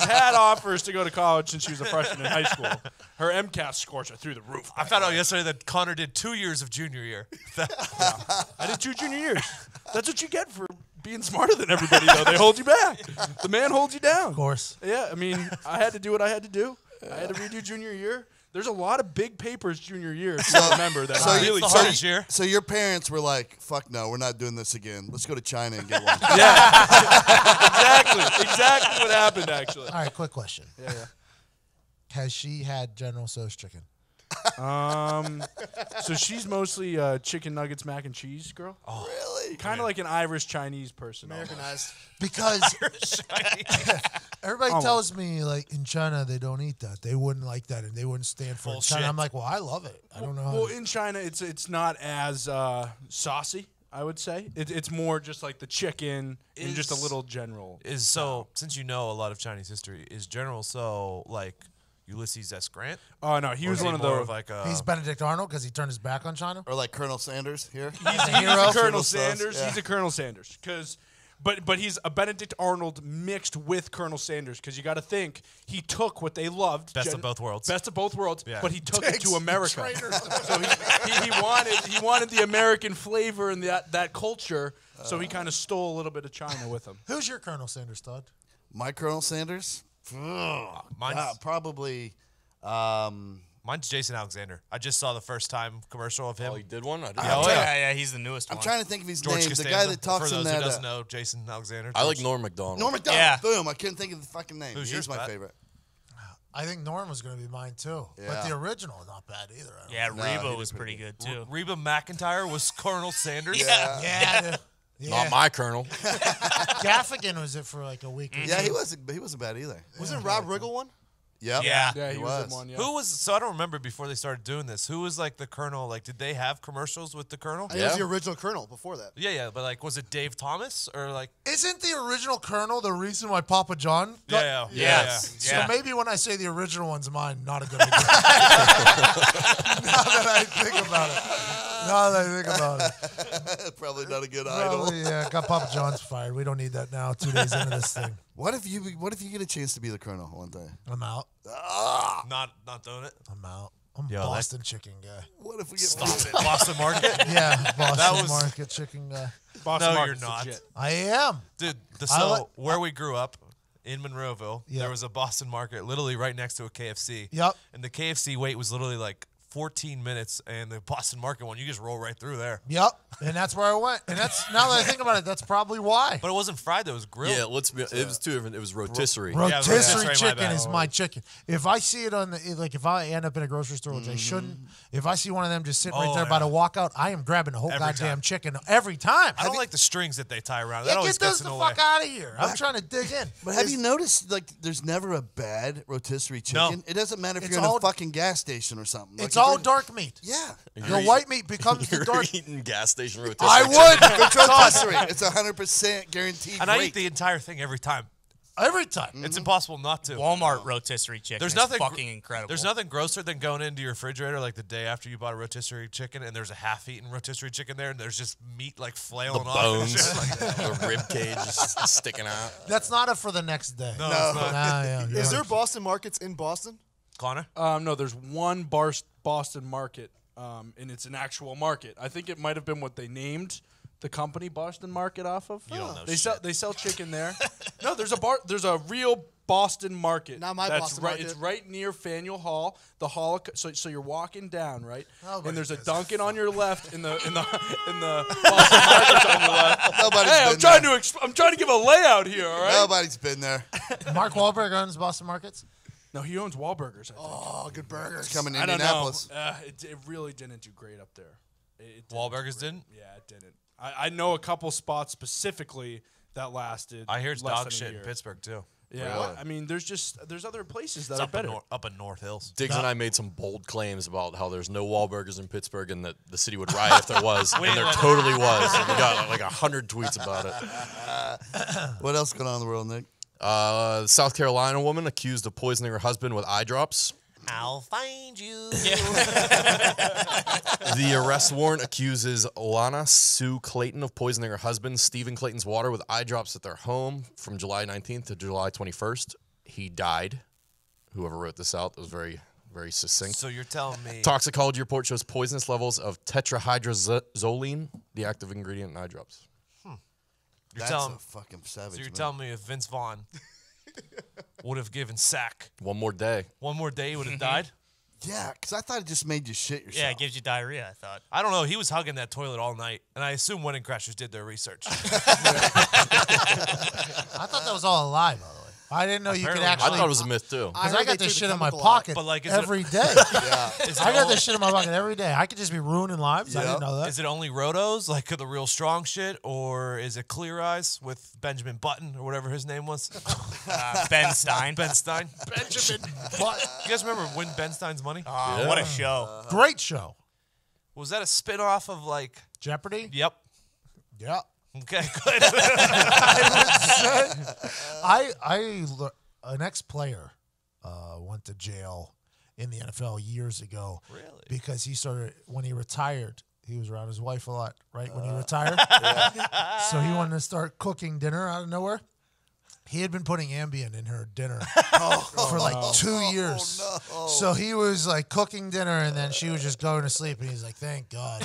Speaker 5: had offers to go to college since she was a freshman in high school. Her MCAT scores are through the roof.
Speaker 2: I found out yesterday that Connor did 2 years of junior year.
Speaker 5: I did 2 junior years. That's what you get for being smarter than everybody, though. They hold you back. The man holds you down.
Speaker 4: Of course.
Speaker 5: Yeah, I mean, I had to do what I had to do. I had to redo junior year. There's a lot of big papers junior year, if you remember that. I really
Speaker 2: the
Speaker 5: took.
Speaker 2: hardest year.
Speaker 1: So your parents were like, "Fuck no, we're not doing this again. Let's go to China and get one."
Speaker 5: Yeah, exactly what happened, actually.
Speaker 4: All right, quick question.
Speaker 5: Yeah.
Speaker 4: Has she had General Tso's chicken?
Speaker 5: So she's mostly chicken nuggets, mac and cheese girl.
Speaker 1: Oh, really?
Speaker 5: Kind of like an Irish Chinese person.
Speaker 6: Americanized.
Speaker 4: Because everybody tells me, like, in China, they don't eat that. They wouldn't like that, and they wouldn't stand for it. In China,
Speaker 2: Bullshit.
Speaker 4: I'm like, well, I love it. I don't know how
Speaker 5: Well,
Speaker 4: to-
Speaker 5: in China, it's not as saucy. I would say it's more just like the chicken and just a little general.
Speaker 2: Since you know a lot of Chinese history, is General Tso like Ulysses S. Grant?
Speaker 5: Oh no, he
Speaker 2: Or
Speaker 5: was
Speaker 2: is
Speaker 5: one of
Speaker 2: more
Speaker 5: those.
Speaker 2: of like a,
Speaker 4: He's Benedict Arnold because he turned his back on China.
Speaker 1: Or like Colonel Sanders here?
Speaker 5: He's
Speaker 4: a
Speaker 5: a
Speaker 4: hero.
Speaker 5: Colonel
Speaker 1: Sanders,
Speaker 5: Sanders.
Speaker 1: yeah.
Speaker 5: He's a Colonel Sanders but he's a Benedict Arnold mixed with Colonel Sanders because you got to think he took what they loved,
Speaker 2: Best of both worlds.
Speaker 5: best of both worlds,
Speaker 2: Yeah.
Speaker 5: but he took it to America. So he wanted the American flavor and that culture. So he kind of stole a little bit of China with him.
Speaker 4: Who's your Colonel Sanders, Todd?
Speaker 1: My Colonel Sanders?
Speaker 2: Mine's-
Speaker 1: Probably.
Speaker 2: Mine's Jason Alexander. I just saw the first time commercial of him.
Speaker 3: Oh, you did one? I didn't.
Speaker 2: Oh,
Speaker 7: Yeah, he's the newest
Speaker 1: I'm
Speaker 7: one.
Speaker 1: trying to think of his
Speaker 2: George
Speaker 1: name.
Speaker 2: Costanza.
Speaker 1: The guy that talks
Speaker 2: For
Speaker 1: in
Speaker 2: those
Speaker 1: that.
Speaker 2: who doesn't know, Jason Alexander.
Speaker 3: I like
Speaker 2: George-
Speaker 3: Norm McDonald.
Speaker 1: Norm McDonald.
Speaker 7: Yeah.
Speaker 1: Boom. I couldn't think of the fucking name.
Speaker 2: Who's
Speaker 1: He's
Speaker 2: yours,
Speaker 1: my
Speaker 2: Pat?
Speaker 1: favorite.
Speaker 4: I think Norm was going to be mine too, but
Speaker 1: Yeah.
Speaker 4: the original is not bad either. I don't
Speaker 7: Yeah,
Speaker 1: he
Speaker 7: Reba
Speaker 1: did
Speaker 7: was
Speaker 1: pretty
Speaker 7: pretty good too.
Speaker 2: Reba McEntire was Colonel Sanders.
Speaker 1: Yeah.
Speaker 4: Yeah,
Speaker 3: Not my Colonel.
Speaker 4: Gaffigan was it for like a week. Or
Speaker 1: Yeah,
Speaker 4: two.
Speaker 1: he wasn't bad either.
Speaker 6: Wasn't Rob Riggle one?
Speaker 1: Yep.
Speaker 2: Yeah.
Speaker 5: Yeah, he was
Speaker 1: was.
Speaker 5: in one. Yeah.
Speaker 2: Who was? So I don't remember before they started doing this. Who was like the Colonel? Like, did they have commercials with the Colonel?
Speaker 6: I think it was the original Colonel before that.
Speaker 2: Yeah, but like, was it Dave Thomas or like?
Speaker 4: Isn't the original Colonel the reason why Papa John got?
Speaker 7: Yes.
Speaker 4: So
Speaker 7: Yeah.
Speaker 4: maybe when I say the original one's mine, not a good idea. Now that I think about it.
Speaker 1: Probably not a good idol.
Speaker 4: Probably, yeah, got Papa John's fired. We don't need that now. 2 days into this thing.
Speaker 1: What if you get a chance to be the Colonel one day?
Speaker 4: I'm out.
Speaker 2: Not doing it.
Speaker 4: I'm out. I'm
Speaker 2: Yo,
Speaker 4: a Boston chicken guy.
Speaker 1: What if we get
Speaker 2: Stop it. Boston Market.
Speaker 4: Yeah, Boston
Speaker 2: was-
Speaker 4: Market chicken guy.
Speaker 5: Boston
Speaker 2: No,
Speaker 5: Market's
Speaker 2: you're not.
Speaker 5: legit.
Speaker 4: I am.
Speaker 2: Dude,
Speaker 4: I like-
Speaker 2: where we grew up in Monroeville,
Speaker 4: Yeah.
Speaker 2: there was a Boston Market literally right next to a KFC.
Speaker 4: Yep.
Speaker 2: And the KFC wait was literally like 14 minutes, and the Boston Market one, you just roll right through there.
Speaker 4: Yep. And that's where I went. And that's now that I think about it, that's probably why.
Speaker 2: But it wasn't fried, though. It was grilled.
Speaker 3: Yeah, let's be. It was two different. It was rotisserie.
Speaker 4: Rotisserie
Speaker 2: my
Speaker 4: chicken
Speaker 2: bad.
Speaker 4: is my chicken. If I see it on the if I end up in a grocery store, which I shouldn't, if I see one of them just sitting right
Speaker 2: Oh,
Speaker 4: there about to walk out, I am grabbing the whole
Speaker 2: Every
Speaker 4: goddamn
Speaker 2: time.
Speaker 4: chicken every time.
Speaker 2: I don't like the strings that they tie around. That
Speaker 4: Yeah,
Speaker 2: always
Speaker 4: get
Speaker 2: gets
Speaker 4: those
Speaker 2: in
Speaker 4: the
Speaker 2: the way.
Speaker 4: fuck out of here. I'm trying to dig in.
Speaker 1: But have you noticed, like, there's never a bad rotisserie chicken?
Speaker 4: No.
Speaker 1: It doesn't matter if
Speaker 4: It's
Speaker 1: you're in
Speaker 4: all-
Speaker 1: a fucking gas station or something. Like,
Speaker 4: It's all dark meat.
Speaker 1: Yeah.
Speaker 4: Your white meat becomes the
Speaker 3: You're
Speaker 4: dark.
Speaker 3: eating gas station rotisserie.
Speaker 1: I would. It's rotisserie. It's 100% guaranteed.
Speaker 2: And I eat the entire thing every time.
Speaker 4: Every time.
Speaker 2: It's impossible not to.
Speaker 7: Walmart rotisserie chicken.
Speaker 2: There's
Speaker 7: is
Speaker 2: nothing
Speaker 7: fucking incredible.
Speaker 2: There's nothing grosser than going into your refrigerator like the day after you bought a rotisserie chicken and there's a half-eaten rotisserie chicken there and there's just meat like flailing
Speaker 3: The
Speaker 2: off.
Speaker 3: bones, the rib cage just sticking out.
Speaker 4: That's not for the next day.
Speaker 2: No, it's not.
Speaker 4: Nah, yeah,
Speaker 6: Is there Boston markets in Boston?
Speaker 2: Connor?
Speaker 5: No, there's one Boston market, and it's an actual market. I think it might have been what they named the company Boston Market off of.
Speaker 2: You don't know
Speaker 5: They sell chicken there. No, there's a real Boston Market.
Speaker 6: Not my
Speaker 5: that's
Speaker 6: Boston
Speaker 5: right.
Speaker 6: Market.
Speaker 5: It's right near Faneuil Hall. The hall. So you're walking down, right?
Speaker 4: Oh,
Speaker 5: and there's a
Speaker 4: goodness.
Speaker 5: Dunkin' on your left, in the Boston Market on your left.
Speaker 1: Nobody's
Speaker 5: Hey,
Speaker 1: been
Speaker 5: I'm trying to give a layout here. All right.
Speaker 1: Nobody's been there.
Speaker 4: Mark Wahlberg owns Boston Markets.
Speaker 5: No, he owns Wahlburgers. I think.
Speaker 6: Oh, good burgers.
Speaker 1: It's coming to
Speaker 5: I don't know.
Speaker 1: Indianapolis.
Speaker 5: It really didn't do great up there. It didn't do
Speaker 2: Wahlburgers
Speaker 5: great.
Speaker 2: didn't?
Speaker 5: Yeah, it didn't. I know a couple spots specifically that lasted.
Speaker 2: I hear it's
Speaker 5: less
Speaker 2: dog
Speaker 5: than a
Speaker 2: shit in
Speaker 5: year.
Speaker 2: Pittsburgh too.
Speaker 5: Yeah,
Speaker 3: Really?
Speaker 5: I mean, there's other places that
Speaker 2: It's
Speaker 5: are
Speaker 2: up
Speaker 5: better.
Speaker 2: up in North Hills.
Speaker 3: Diggs and I made some bold claims about how there's no Wahlburgers in Pittsburgh and that the city would riot if there was, and there totally was. And we got like 100 tweets about it.
Speaker 1: What else going on in the world, Nick?
Speaker 3: South Carolina woman accused of poisoning her husband with eye drops.
Speaker 7: I'll find you.
Speaker 3: The arrest warrant accuses Lana Sue Clayton of poisoning her husband, Stephen Clayton's water, with eye drops at their home from July 19th to July 21st. He died. Whoever wrote this out was very, very succinct.
Speaker 2: So you're telling me
Speaker 3: Toxicology report shows poisonous levels of tetrahydrozoline, the active ingredient in eye drops.
Speaker 1: That's
Speaker 2: telling-
Speaker 1: a fucking savage.
Speaker 2: so you're
Speaker 1: man.
Speaker 2: telling me if Vince Vaughn would have given Sack
Speaker 3: One more day.
Speaker 2: one more day, he would have died?
Speaker 1: Yeah, because I thought it just made you shit yourself.
Speaker 7: Yeah, it gives you diarrhea, I thought.
Speaker 2: I don't know. He was hugging that toilet all night, and I assume Wedding Crashers did their research.
Speaker 4: I thought that was all a lie, by the way. I didn't know you could
Speaker 2: Apparently not.
Speaker 3: I
Speaker 4: actually.
Speaker 3: thought it was a myth too.
Speaker 4: Because
Speaker 6: heard
Speaker 4: I got
Speaker 6: they
Speaker 4: this
Speaker 6: took
Speaker 4: shit
Speaker 6: the
Speaker 4: in my
Speaker 6: chemical out.
Speaker 4: pocket
Speaker 2: But, like, is it-
Speaker 4: every day.
Speaker 2: Is it
Speaker 4: I got
Speaker 2: all-
Speaker 4: this shit in my pocket every day. I could just be ruining lives. I
Speaker 1: Yeah.
Speaker 4: didn't know that.
Speaker 2: Is it only Rotos, like the real strong shit, or is it Clear Eyes with Benjamin Button or whatever his name was?
Speaker 7: Ben Stein.
Speaker 2: Ben Stein.
Speaker 4: Benjamin Button.
Speaker 2: You guys remember Win Ben Stein's Money?
Speaker 7: What a show.
Speaker 4: Great show.
Speaker 2: Was that a spin-off of like?
Speaker 4: Jeopardy?
Speaker 2: Yep.
Speaker 4: Yeah.
Speaker 2: Okay, good.
Speaker 4: An ex-player went to jail in the NFL years ago.
Speaker 2: Really?
Speaker 4: Because when he retired, he was around his wife a lot, right? When he retired. So he wanted to start cooking dinner out of nowhere. He had been putting Ambien in her dinner for like 2 years.
Speaker 1: no.
Speaker 4: So he was like cooking dinner and then she was just going to sleep and he's like, thank God.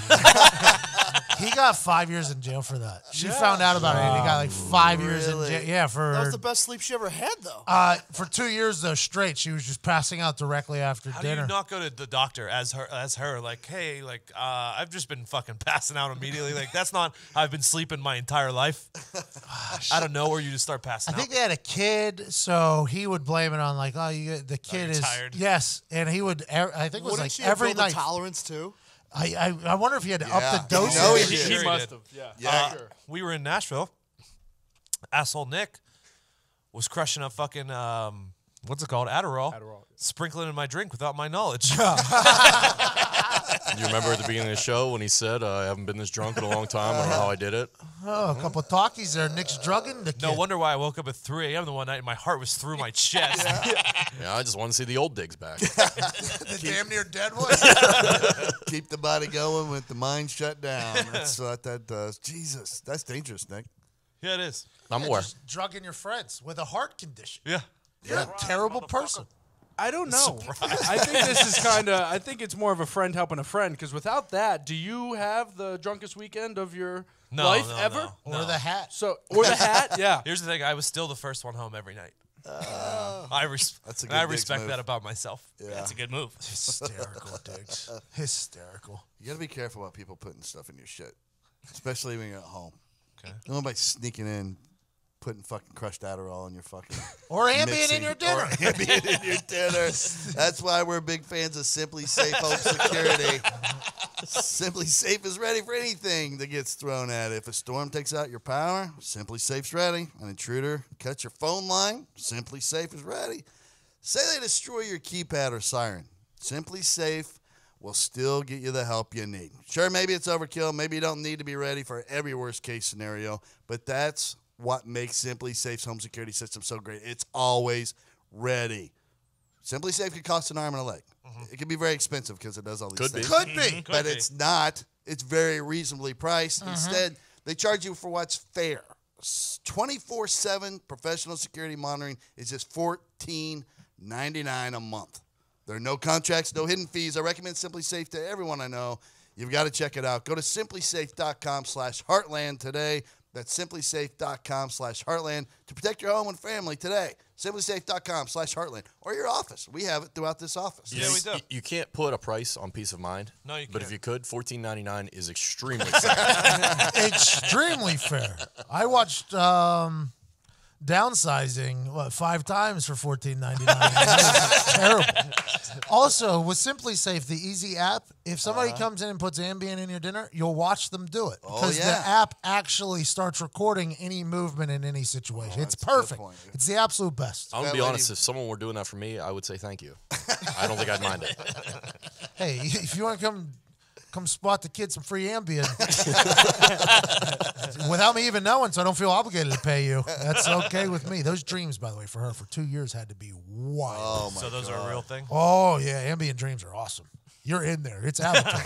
Speaker 4: He got 5 years in jail for that. She found out about it and he got like 5 years in jail. Yeah,
Speaker 6: That was
Speaker 4: for
Speaker 6: the best sleep she ever had, though.
Speaker 4: for 2 years though straight. She was just passing out directly after
Speaker 2: How do
Speaker 4: dinner.
Speaker 2: you not go to the doctor as her? Like, hey, like I've just been fucking passing out immediately. Like that's not how I've been sleeping my entire life. Out of nowhere, you just start passing
Speaker 4: I
Speaker 2: out.
Speaker 4: think they had a kid, so he would blame it on like, oh, the kid
Speaker 2: you're
Speaker 4: is
Speaker 2: tired.
Speaker 4: Yes, and he would. I think it was
Speaker 6: Wouldn't
Speaker 4: like
Speaker 6: she have
Speaker 4: every
Speaker 6: built a
Speaker 4: night.
Speaker 6: tolerance, too?
Speaker 4: I wonder if he had to
Speaker 1: Yeah.
Speaker 4: up the dosage.
Speaker 1: No, he
Speaker 2: He
Speaker 1: did.
Speaker 2: sure
Speaker 5: He must
Speaker 2: did.
Speaker 5: have. Yeah.
Speaker 1: Yeah.
Speaker 5: Sure.
Speaker 2: We were in Nashville. Asshole Nick was crushing up fucking what's it called? Adderall. Sprinkling in my drink without my knowledge.
Speaker 3: You remember at the beginning of the show when he said, I haven't been this drunk in a long time. I don't know how I did it.
Speaker 4: Oh, a couple of talkies there. Nick's drugging the kid.
Speaker 2: No wonder why I woke up at 3 a.m. the one night and my heart was through my chest.
Speaker 3: Yeah, I just want to see the old Diggs back.
Speaker 4: the damn near dead one.
Speaker 1: Keep the body going with the mind shut down. That's what that does. Jesus, that's dangerous, Nick.
Speaker 2: Yeah, it is.
Speaker 3: I'm aware.
Speaker 4: Just drugging your friends with a heart condition.
Speaker 2: Yeah.
Speaker 4: You're a terrible person.
Speaker 5: I don't know. I think this is kind of. I think it's more of a friend helping a friend. Because without that, do you have the drunkest weekend of your life
Speaker 2: no,
Speaker 5: ever?
Speaker 2: no.
Speaker 4: Or the hat.
Speaker 5: So or the hat? Yeah.
Speaker 2: Here's the thing: I was still the first one home every night.
Speaker 1: That's a good
Speaker 2: I
Speaker 1: Diggs
Speaker 2: respect
Speaker 1: move.
Speaker 2: that about myself.
Speaker 7: That's a good move.
Speaker 4: Hysterical, Diggs. Hysterical.
Speaker 1: You got to be careful about people putting stuff in your shit, especially when you're at home.
Speaker 2: Okay.
Speaker 1: Don't nobody sneaking in, putting fucking crushed Adderall in your fucking
Speaker 4: Or Ambien
Speaker 1: mixing.
Speaker 4: in your dinner.
Speaker 1: Or Ambien in your dinner. That's why we're big fans of Simply Safe Home Security. Simply Safe is ready for anything that gets thrown at it. If a storm takes out your power, Simply Safe's ready. An intruder cuts your phone line, Simply Safe is ready. Say they destroy your keypad or siren. Simply Safe will still get you the help you need. Sure, maybe it's overkill. Maybe you don't need to be ready for every worst-case scenario, but that's what makes Simply Safe's home security system so great. It's always ready. Simply Safe could cost an arm and a leg. It could be very expensive because it does all these things.
Speaker 4: Could be.
Speaker 1: But it's not. It's very reasonably priced. Instead, they charge you for what's fair. 24/7 professional security monitoring is just $14.99 a month. There are no contracts, no hidden fees. I recommend Simply Safe to everyone I know. You've got to check it out. Go to simplysafe.com/heartland today. That's simplysafe.com/heartland to protect your home and family today. Simplysafe.com/heartland or your office. We have it throughout this office.
Speaker 2: Yeah, we do.
Speaker 3: You can't put a price on peace of mind.
Speaker 2: No, you
Speaker 3: But
Speaker 2: can't.
Speaker 3: if you could, $14.99 is extremely fair.
Speaker 4: Extremely fair. I watched Downsizing 5 times for $14.99. That was terrible. Also, with Simply Safe, the easy app, if somebody comes in and puts Ambien in your dinner, you'll watch them do it because the app actually starts recording any movement in any situation. It's perfect. It's the absolute best.
Speaker 3: I'm going to be honest, if someone were doing that for me, I would say thank you. I don't think I'd mind it.
Speaker 4: Hey, if you want to come spot the kid some free Ambien without me even knowing, so I don't feel obligated to pay you. That's okay with me. Those dreams, by the way, for her for 2 years had to be wild.
Speaker 2: So those are a real thing?
Speaker 4: Oh, yeah. Ambient dreams are awesome. You're in there. It's Avatar.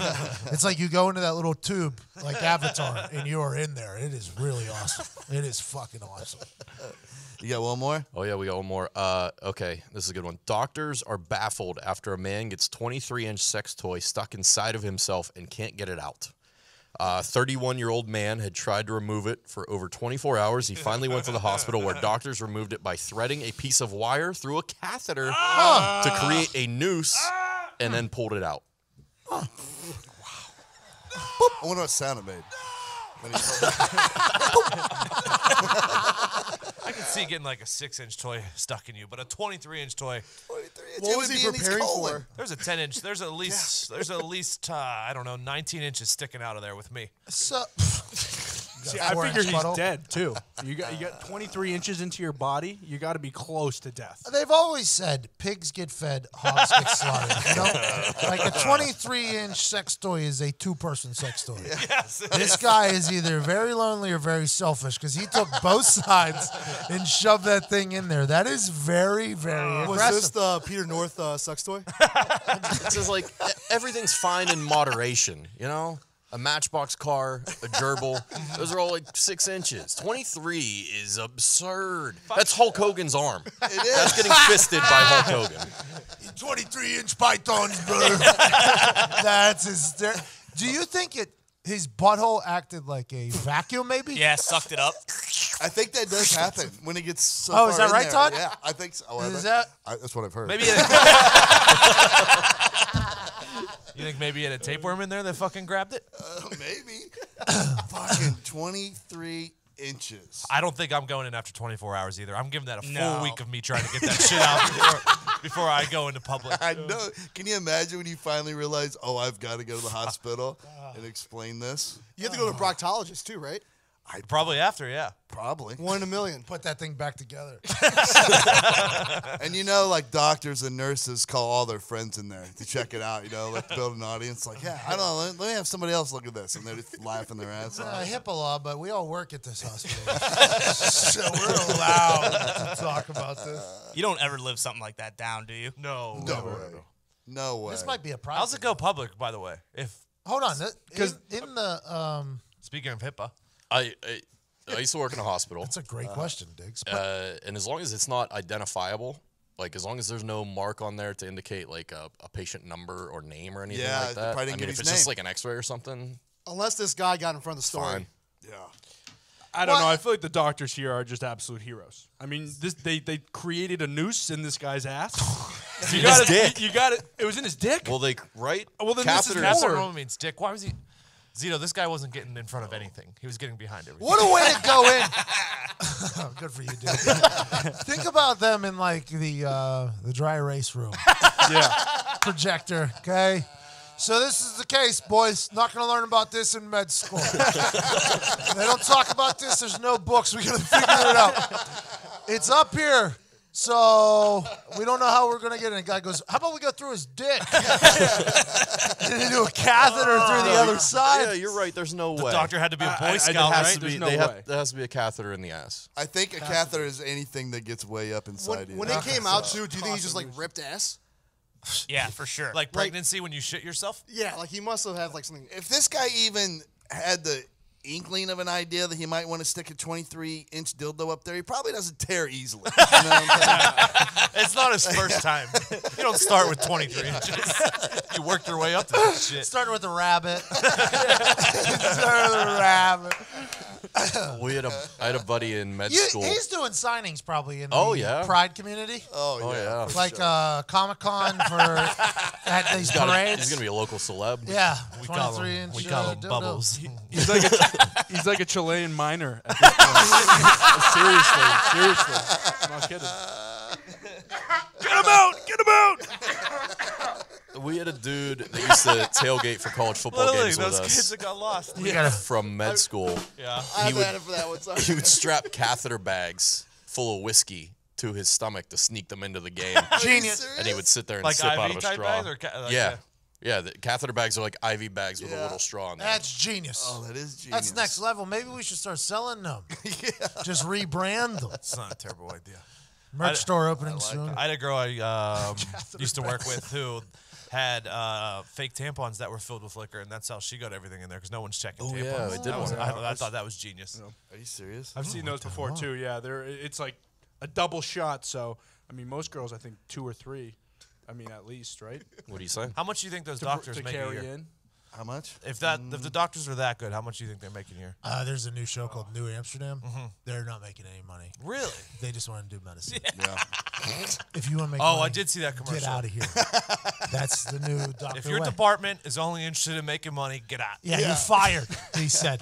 Speaker 4: It's like you go into that little tube like Avatar, and you're in there. It is really awesome. It is fucking awesome.
Speaker 1: You got one more?
Speaker 3: Oh, yeah, we got one more. Okay, this is a good one. Doctors are baffled after a man gets 23-inch sex toy stuck inside of himself and can't get it out. 31-year-old man had tried to remove it for over 24 hours. He finally went to the hospital where doctors removed it by threading a piece of wire through a catheter to create a noose and then pulled it out.
Speaker 1: Wow. I wonder what sound it made.
Speaker 2: I can see getting like a 6-inch toy stuck in you, but a 23-inch toy.
Speaker 6: What was he preparing for?
Speaker 2: There's a 10-inch. There's at least I don't know, 19 inches sticking out of there with me.
Speaker 4: So,
Speaker 5: See, I figure he's dead too. You got 23 inches into your body. You got to be close to death.
Speaker 4: They've always said pigs get fed, hogs get slaughtered. You know? Like a 23-inch sex toy is a 2-person sex toy.
Speaker 2: Yes.
Speaker 4: This guy is either very lonely or very selfish because he took both sides and shoved that thing in there. That is very, very aggressive.
Speaker 6: Was this the Peter North sex toy?
Speaker 3: It's just like everything's fine in moderation, you know? A Matchbox car, a gerbil, those are all like 6 inches. 23 is absurd. That's Hulk Hogan's arm.
Speaker 1: It is.
Speaker 3: That's getting fisted by Hulk Hogan.
Speaker 4: 23-inch pythons, brother. That's his. Do you think his butthole acted like a vacuum, maybe?
Speaker 7: Yeah, sucked it up.
Speaker 1: I think that does happen when it gets so
Speaker 4: Oh, is
Speaker 1: far
Speaker 4: that
Speaker 1: in
Speaker 4: right,
Speaker 1: there.
Speaker 4: Todd?
Speaker 1: Yeah, I think so.
Speaker 4: Is that?
Speaker 1: That's what I've heard.
Speaker 2: Maybe you think maybe he had a tapeworm in there that fucking grabbed it?
Speaker 1: Maybe. Fucking 23 inches.
Speaker 2: I don't think I'm going in after 24 hours either. I'm giving that a full week of me trying to get that shit out before I go into public.
Speaker 1: I know. Can you imagine when you finally realize, oh, I've got to go to the hospital and explain this?
Speaker 6: You have to go to a proctologist too, right?
Speaker 2: Probably after, yeah.
Speaker 1: Probably.
Speaker 6: 1 in a million.
Speaker 4: Put that thing back together.
Speaker 1: And you know, like doctors and nurses call all their friends in there to check it out, you know, like to build an audience. Like, yeah, I don't know, let me have somebody else look at this. And they're just laughing their ass off.
Speaker 4: HIPAA law, but we all work at this hospital. So we're allowed to talk about this.
Speaker 7: You don't ever live something like that down, do you?
Speaker 2: No.
Speaker 1: No way.
Speaker 4: This might be a problem.
Speaker 2: How's it go public, by the way?
Speaker 4: Hold on. Because in the...
Speaker 2: Speaking of HIPAA.
Speaker 3: I used to work in a hospital.
Speaker 4: That's a great question, Diggs.
Speaker 3: And as long as it's not identifiable, like as long as there's no mark on there to indicate like a patient number or name or anything like that.
Speaker 1: probably didn't
Speaker 3: I mean,
Speaker 1: give
Speaker 3: if
Speaker 1: his
Speaker 3: it's just
Speaker 1: name.
Speaker 3: like an X-ray or something,
Speaker 6: Unless this guy got in front of the story.
Speaker 3: fine.
Speaker 1: Yeah.
Speaker 5: I don't know. I feel like the doctors here are just absolute heroes. I mean, they created a noose in this guy's ass. You got it. You got it. It was in his dick.
Speaker 3: Well, right?
Speaker 5: Well, then this is
Speaker 3: Catheters.
Speaker 2: Catheter
Speaker 5: more.
Speaker 2: normally means dick. Why was he... Zito, this guy wasn't getting in front of anything. He was getting behind everything.
Speaker 4: What a way to go in. Good for you, dude. Think about them in like the dry erase room.
Speaker 5: Yeah.
Speaker 4: Projector, okay? So this is the case, boys. Not going to learn about this in med school. They don't talk about this. There's no books. We got to figure it out. It's up here. So we don't know how we're going to get in. The guy goes, how about we go through his dick? And then do a catheter through the other side.
Speaker 3: Yeah, you're right. There's no way.
Speaker 2: The doctor had to be a Boy Scout,
Speaker 3: There has
Speaker 2: right?
Speaker 3: to be,
Speaker 5: There's no way.
Speaker 3: there has to be a catheter in the ass.
Speaker 1: I think a catheter is anything that gets way up inside you.
Speaker 6: When it came out, too, do you think he just like ripped ass?
Speaker 7: Yeah, for sure.
Speaker 2: Like pregnancy when you shit yourself?
Speaker 6: Yeah, like he must have had like something.
Speaker 1: If this guy even had the inkling of an idea that he might want to stick a 23-inch dildo up there, he probably doesn't tear easily. You know what I'm saying?
Speaker 2: It's not his first time. You don't start with 23 inches. You work your way up to that shit.
Speaker 4: Starting with the rabbit. Starting with the rabbit.
Speaker 3: I had a buddy in med school.
Speaker 4: He's doing signings probably in
Speaker 3: Oh,
Speaker 4: the
Speaker 3: yeah.
Speaker 4: Pride community.
Speaker 1: Oh, yeah.
Speaker 4: Like Comic-Con for at these parades.
Speaker 3: He's gonna be a local celeb.
Speaker 4: Yeah,
Speaker 2: We call
Speaker 4: 23
Speaker 2: him,
Speaker 4: inch.
Speaker 2: we call him
Speaker 4: dildo.
Speaker 2: Bubbles.
Speaker 5: He's like a Chilean miner at this point. seriously. I'm not kidding.
Speaker 2: Get him out! Get him out!
Speaker 3: We had a dude that used to tailgate for college football
Speaker 2: Literally,
Speaker 3: games
Speaker 2: those
Speaker 3: with
Speaker 2: kids
Speaker 3: us
Speaker 2: that got lost.
Speaker 3: from med school.
Speaker 2: Yeah.
Speaker 6: I
Speaker 3: He would-
Speaker 6: had it for that one. Sorry.
Speaker 3: He would strap catheter bags full of whiskey to his stomach to sneak them into the game,
Speaker 4: Genius.
Speaker 3: and he would sit there and
Speaker 2: Like
Speaker 3: sip out of
Speaker 2: IV
Speaker 3: a
Speaker 2: type
Speaker 3: straw.
Speaker 2: bags? Or
Speaker 3: Yeah. Yeah, the catheter bags are like IV bags with a
Speaker 1: Yeah.
Speaker 3: little straw in there.
Speaker 4: That's genius.
Speaker 1: Oh, that is genius.
Speaker 4: That's next level. Maybe we should start selling them. Just rebrand them.
Speaker 2: It's not a terrible idea.
Speaker 4: Merch store opening soon.
Speaker 2: I had a girl I used to work with who had fake tampons that were filled with liquor, and that's how she got everything in there because no one's checking tampons.
Speaker 3: yeah, they did
Speaker 2: That was-
Speaker 3: one.
Speaker 2: I thought that was genius.
Speaker 1: Are you serious?
Speaker 5: I've seen those before too. Yeah, it's like a double shot. So I mean, most girls I think 2 or 3. I mean, at least, right?
Speaker 3: What do you say?
Speaker 2: How much do you think those
Speaker 5: To
Speaker 2: doctors
Speaker 5: to
Speaker 2: make a
Speaker 5: carry
Speaker 2: year?
Speaker 5: in.
Speaker 1: How much?
Speaker 2: If the doctors are that good, how much do you think they're making a year?
Speaker 4: There's a new show called New Amsterdam. They're not making any money.
Speaker 2: Really?
Speaker 4: They just want to do medicine.
Speaker 1: Yeah.
Speaker 4: If you want to make
Speaker 2: Oh,
Speaker 4: money,
Speaker 2: I did see that commercial.
Speaker 4: get out of here. That's the new Dr.
Speaker 2: If your
Speaker 4: Way.
Speaker 2: department is only interested in making money, get out.
Speaker 4: Yeah, you're fired, he said.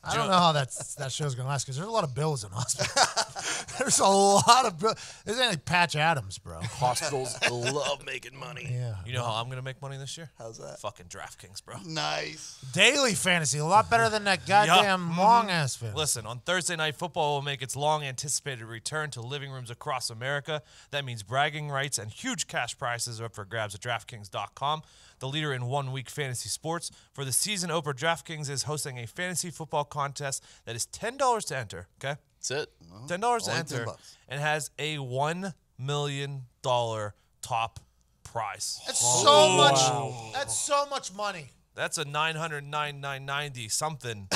Speaker 4: I don't know how that show's going to last because there's a lot of bills in hospitals. There's a lot of bills. There's only Patch Adams, bro.
Speaker 3: Hospitals love making money.
Speaker 4: Yeah.
Speaker 2: You know how I'm going to make money this year?
Speaker 1: How's that?
Speaker 2: Fucking DraftKings, bro.
Speaker 1: Nice.
Speaker 4: Daily fantasy, a lot better than that goddamn long-ass fantasy.
Speaker 2: Listen, on Thursday Night Football will make its long-anticipated return to living rooms across America. That means bragging rights and huge cash prizes are up for grabs at DraftKings.com, the leader in one-week fantasy sports. For the season opener, DraftKings is hosting a fantasy football contest that is $10 to enter, okay?
Speaker 3: That's it.
Speaker 2: $10 to
Speaker 1: only
Speaker 2: enter,
Speaker 1: $10.
Speaker 2: and has a $1 million top prize.
Speaker 4: That's so much. That's so much money.
Speaker 2: That's a $909,990 something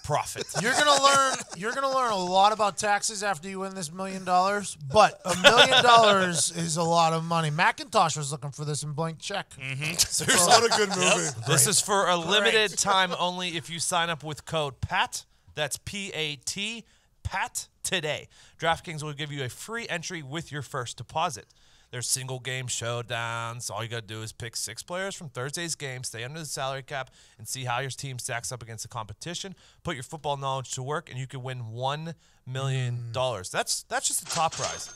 Speaker 2: profit.
Speaker 4: You're gonna learn a lot about taxes after you win this $1 million. But $1 million is a lot of money. Macintosh was looking for this in blank check.
Speaker 1: What a good movie.
Speaker 2: This is for a limited time only if you sign up with code PAT. That's P-A-T, PAT, today. DraftKings will give you a free entry with your first deposit. There's single game showdowns. All you got to do is pick 6 players from Thursday's game, stay under the salary cap, and see how your team stacks up against the competition. Put your football knowledge to work, and you could win $1 million. That's just the top prize.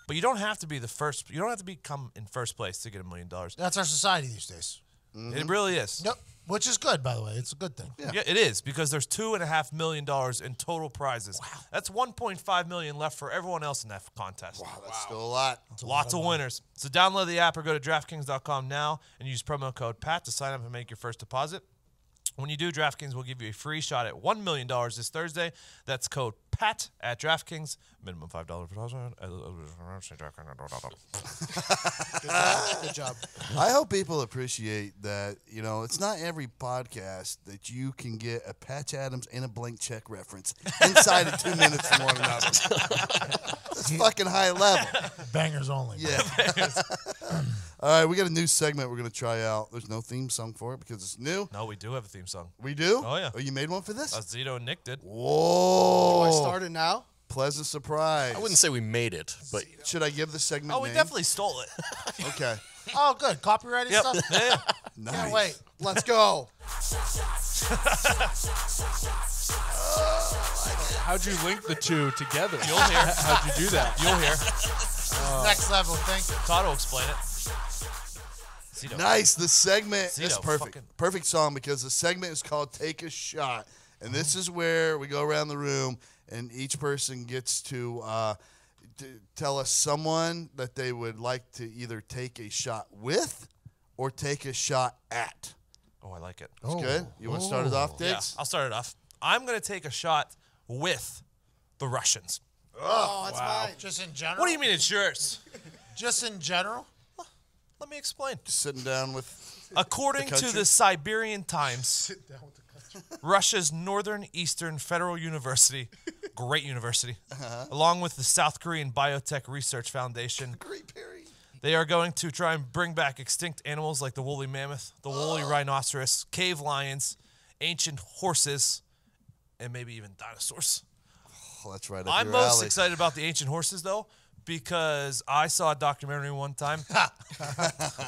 Speaker 2: But you don't have to be the first. You don't have to become in first place to get $1 million.
Speaker 4: That's our society these days.
Speaker 2: It really is.
Speaker 4: Yep. Which is good, by the way. It's a good thing.
Speaker 2: Yeah, it is because there's $2.5 million in total prizes. Wow. That's $1.5 million left for everyone else in that contest.
Speaker 1: Wow, that's still a lot.
Speaker 2: Lots of winners. So download the app or go to DraftKings.com now and use promo code PAT to sign up and make your first deposit. When you do, DraftKings will give you a free shot at $1 million this Thursday. That's code PAT at DraftKings. Minimum $5 per deposit.
Speaker 6: Good job.
Speaker 1: I hope people appreciate that, it's not every podcast that you can get a Patch Adams and a blank check reference inside of 2 minutes from one another. That's fucking high level.
Speaker 4: Bangers only.
Speaker 1: Yeah. All right, we got a new segment we're going to try out. There's no theme song for it because it's new.
Speaker 2: No, we do have a theme song.
Speaker 1: We do?
Speaker 2: Oh, yeah.
Speaker 1: Oh, you made one for this?
Speaker 2: Zito and Nick did.
Speaker 1: Whoa.
Speaker 6: I started now.
Speaker 1: Pleasant surprise.
Speaker 3: I wouldn't say we made it, but
Speaker 1: Should I give the segment
Speaker 2: Oh, we
Speaker 1: name?
Speaker 2: definitely stole it.
Speaker 1: Okay.
Speaker 4: Oh, good. Copyrighted
Speaker 2: Yep.
Speaker 4: stuff?
Speaker 2: Yeah.
Speaker 1: Nice.
Speaker 4: Can't wait.
Speaker 6: Let's go.
Speaker 5: How'd you link the two together?
Speaker 2: You'll hear.
Speaker 5: How'd you do that?
Speaker 2: You'll hear.
Speaker 4: Next level. Thank you.
Speaker 2: Todd will explain it. Zito.
Speaker 1: Nice. The segment is
Speaker 2: Zito,
Speaker 1: perfect.
Speaker 2: fucking-
Speaker 1: Perfect song because the segment is called Take a Shot. And this is where we go around the room and each person gets to tell us someone that they would like to either take a shot with or take a shot at.
Speaker 2: Oh, I like it.
Speaker 1: That's good. You want to start it off, Diggs?
Speaker 2: Yeah, I'll start it off. I'm going to take a shot with the Russians.
Speaker 6: Oh, that's mine.
Speaker 4: Just in general?
Speaker 2: What do you mean it's yours?
Speaker 4: Just in general?
Speaker 2: Let me explain.
Speaker 1: Just sitting down with
Speaker 2: According
Speaker 1: the
Speaker 2: to
Speaker 1: country?
Speaker 2: the Siberian Times, Russia's Northern Eastern Federal University, great university, along with the South Korean Biotech Research Foundation,
Speaker 1: Great Perry.
Speaker 2: they are going to try and bring back extinct animals like the woolly mammoth, the woolly rhinoceros, cave lions, ancient horses, and maybe even dinosaurs.
Speaker 1: Oh, that's right up
Speaker 2: I'm
Speaker 1: your
Speaker 2: most
Speaker 1: alley.
Speaker 2: excited about the ancient horses, though, because I saw a documentary one time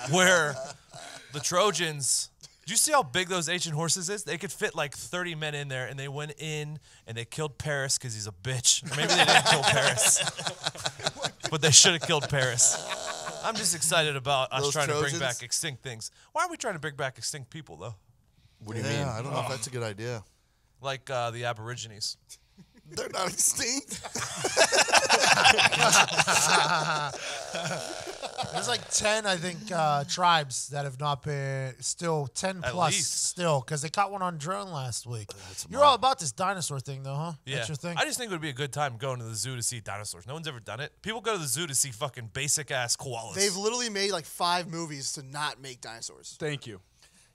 Speaker 2: where the Trojans. Do you see how big those ancient horses is? They could fit like 30 men in there, and they went in and they killed Paris because he's a bitch. Or maybe they didn't kill Paris, but they should have killed Paris. I'm just excited about us
Speaker 1: Those
Speaker 2: trying to bring
Speaker 1: Trojans?
Speaker 2: back extinct things. Why aren't we trying to bring back extinct people, though?
Speaker 3: What do you
Speaker 1: Yeah,
Speaker 3: mean?
Speaker 1: I don't know if that's a good idea.
Speaker 2: Like the Aborigines.
Speaker 1: They're not extinct.
Speaker 4: There's like 10, I think, tribes that have not been, still 10
Speaker 2: At
Speaker 4: plus
Speaker 2: least.
Speaker 4: still, because they caught one on drone last week. You're all about this dinosaur thing, though, huh?
Speaker 2: Yeah.
Speaker 4: That's your thing?
Speaker 2: I just think it would be a good time going to the zoo to see dinosaurs. No one's ever done it. People go to the zoo to see fucking basic-ass koalas.
Speaker 9: They've literally made like 5 movies to not make dinosaurs.
Speaker 5: Thank you.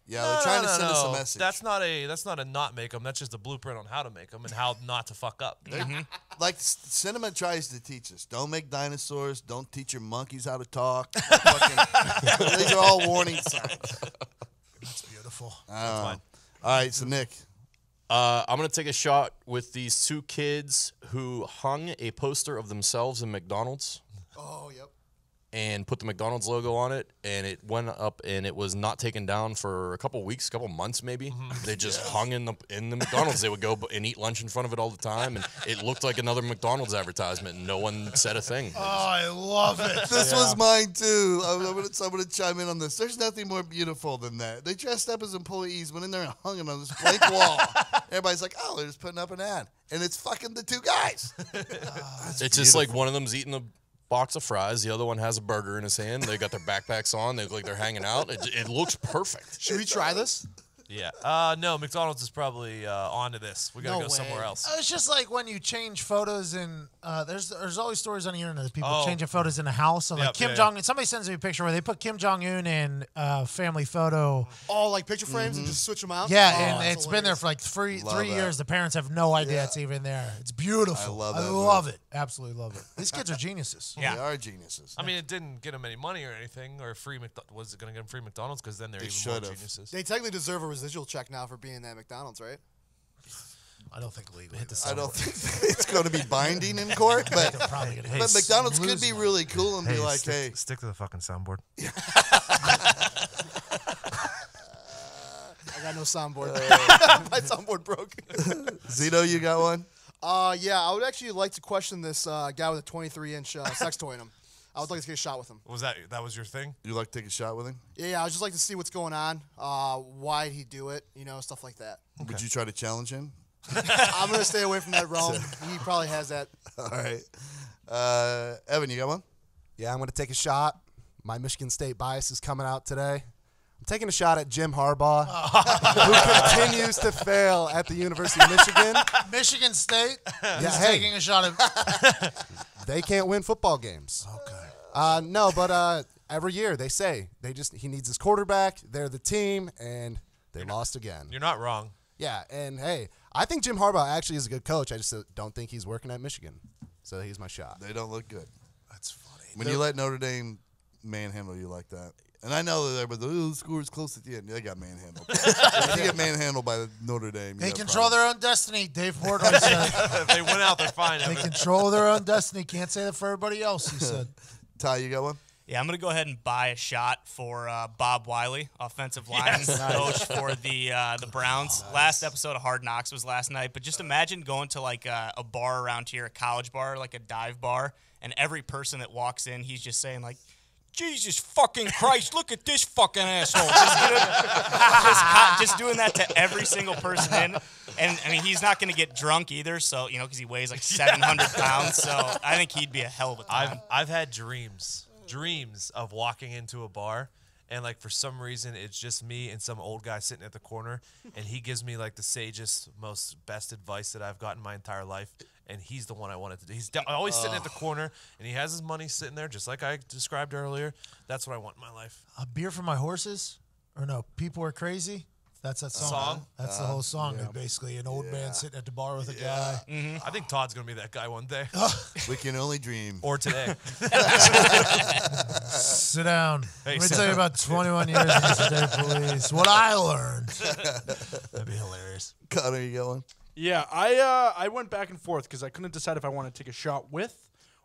Speaker 1: Yeah, they're trying to send us a message.
Speaker 2: That's not a not make them. That's just a blueprint on how to make them and how not to fuck up.
Speaker 1: Like cinema tries to teach us. Don't make dinosaurs. Don't teach your monkeys how to talk. Fucking, these are all warning signs.
Speaker 4: That's beautiful.
Speaker 1: All right, so Nick.
Speaker 3: I'm going to take a shot with these 2 kids who hung a poster of themselves in McDonald's
Speaker 9: Oh, yep.
Speaker 3: and put the McDonald's logo on it, and it went up and it was not taken down for a couple weeks, couple months maybe. They just hung in the McDonald's. They would go and eat lunch in front of it all the time, and it looked like another McDonald's advertisement, and no one said a thing.
Speaker 4: Oh, I love it.
Speaker 1: This was mine too. I'm gonna chime in on this. There's nothing more beautiful than that. They dressed up as employees, went in there and hung it on this blank wall. Everybody's like, "Oh, they're just putting up an ad," and it's fucking the 2 guys.
Speaker 3: It's just like one of them's eating a box of fries, the other one has a burger in his hand. They got their backpacks on. They look like they're hanging out. It looks perfect.
Speaker 9: Should we try this?
Speaker 2: Yeah. No, McDonald's is probably onto this. We gotta
Speaker 9: No
Speaker 2: go somewhere
Speaker 9: way.
Speaker 2: else.
Speaker 4: It's just like when you change photos in, there's always stories on the internet of people
Speaker 2: Oh.
Speaker 4: changing photos in a house. So like
Speaker 2: Yep,
Speaker 4: Kim
Speaker 2: yeah.
Speaker 4: Jong-un, somebody sends me a picture where they put Kim Jong-un in family photo.
Speaker 9: Oh, like picture frames and just switch them out?
Speaker 4: Yeah,
Speaker 9: Oh,
Speaker 4: and
Speaker 9: that's
Speaker 4: it's been there
Speaker 9: hilarious.
Speaker 4: for like three
Speaker 1: Love
Speaker 4: years.
Speaker 1: that.
Speaker 4: The parents have no idea it's even there. It's beautiful.
Speaker 1: I love
Speaker 4: I
Speaker 1: that
Speaker 4: love
Speaker 1: move.
Speaker 4: it. Absolutely love it. These kids are geniuses.
Speaker 7: Yeah.
Speaker 1: They are geniuses.
Speaker 2: I mean, it didn't get them any money or anything, or free. Was it gonna get them free McDonald's? Because then they're
Speaker 1: They
Speaker 2: even more
Speaker 1: should've.
Speaker 2: geniuses.
Speaker 9: They technically deserve a residual check now for being at McDonald's, right?
Speaker 4: I don't think legally.
Speaker 1: I don't think it's going to be binding in court, but
Speaker 4: Probably gonna
Speaker 1: but McDonald's could
Speaker 4: lose
Speaker 1: be
Speaker 4: money.
Speaker 1: really cool and be like, "Hey,
Speaker 2: stick to the fucking soundboard.
Speaker 9: I got no soundboard. My soundboard broke.
Speaker 1: Zito, you got one?"
Speaker 9: Yeah, I would actually like to question this guy with a 23-inch sex toy in him. I would like to get a shot with him.
Speaker 2: Was that was your thing?
Speaker 1: You like to take a shot with him?
Speaker 9: Yeah, I would just like to see what's going on, why'd he do it, stuff like that.
Speaker 1: Would you try to challenge him?
Speaker 9: I'm going to stay away from that realm. He probably has that.
Speaker 1: All right, Evan, you got one?
Speaker 6: Yeah, I'm going to take a shot. My Michigan State bias is coming out today. I'm taking a shot at Jim Harbaugh, who continues to fail at the University of Michigan.
Speaker 4: Michigan State is
Speaker 6: hey.
Speaker 4: taking a shot at.
Speaker 6: They can't win football games.
Speaker 4: Okay.
Speaker 6: No, but every year they say he needs his quarterback. They're the team, and they lost again.
Speaker 2: You're not wrong.
Speaker 6: Yeah, and hey, I think Jim Harbaugh actually is a good coach. I just don't think he's working at Michigan. So he's my shot.
Speaker 1: They don't look good.
Speaker 4: That's funny.
Speaker 1: When you let Notre Dame manhandle you like that. And I know that everybody, the score is close at the end. They got manhandled. If you get manhandled by Notre Dame,
Speaker 4: They control their own destiny. Dave Portnoy said
Speaker 2: If they went out, they're fine.
Speaker 4: they control their own destiny. Can't say that for everybody else. He said.
Speaker 1: Ty, you got one?
Speaker 7: Yeah, I'm going to go ahead and buy a shot for Bob Wiley, offensive line coach for the Browns. Last episode of Hard Knocks was last night, but just imagine going to like a bar around here, a college bar, like a dive bar, and every person that walks in, he's just saying like, Jesus fucking Christ, look at this fucking asshole. Just doing that to every single person in. And, I mean, he's not going to get drunk either, so, you know, because he weighs like 700 pounds. So I think he'd be a hell of a time.
Speaker 2: I've had dreams of walking into a bar, and, like, for some reason, it's just me and some old guy sitting at the corner, and he gives me, like, the sagest, best advice that I've gotten my entire life. And he's the one I wanted to do. He's always sitting at the corner, and he has his money sitting there, just like I described earlier. That's what I want in my life.
Speaker 4: A beer for my horses? Or no, People Are Crazy? That's that song. That's the whole song. Yeah. Basically, an old man sitting at the bar with a guy.
Speaker 2: Mm-hmm. I think Todd's going to be that guy one day.
Speaker 1: We can only dream.
Speaker 2: Or today.
Speaker 4: Sit down.
Speaker 2: Hey,
Speaker 4: Let me tell you about 21 years in the state police. What I learned. That'd be hilarious.
Speaker 1: Connor, you got one?
Speaker 5: Yeah, I went back and forth because I couldn't decide if I want to take a shot with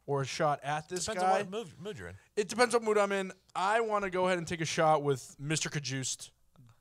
Speaker 5: or a shot at this
Speaker 2: Depends
Speaker 5: guy.
Speaker 2: on what mood you're in.
Speaker 5: It depends what mood I'm in. I want to go ahead and take a shot with Mr. Cajuste,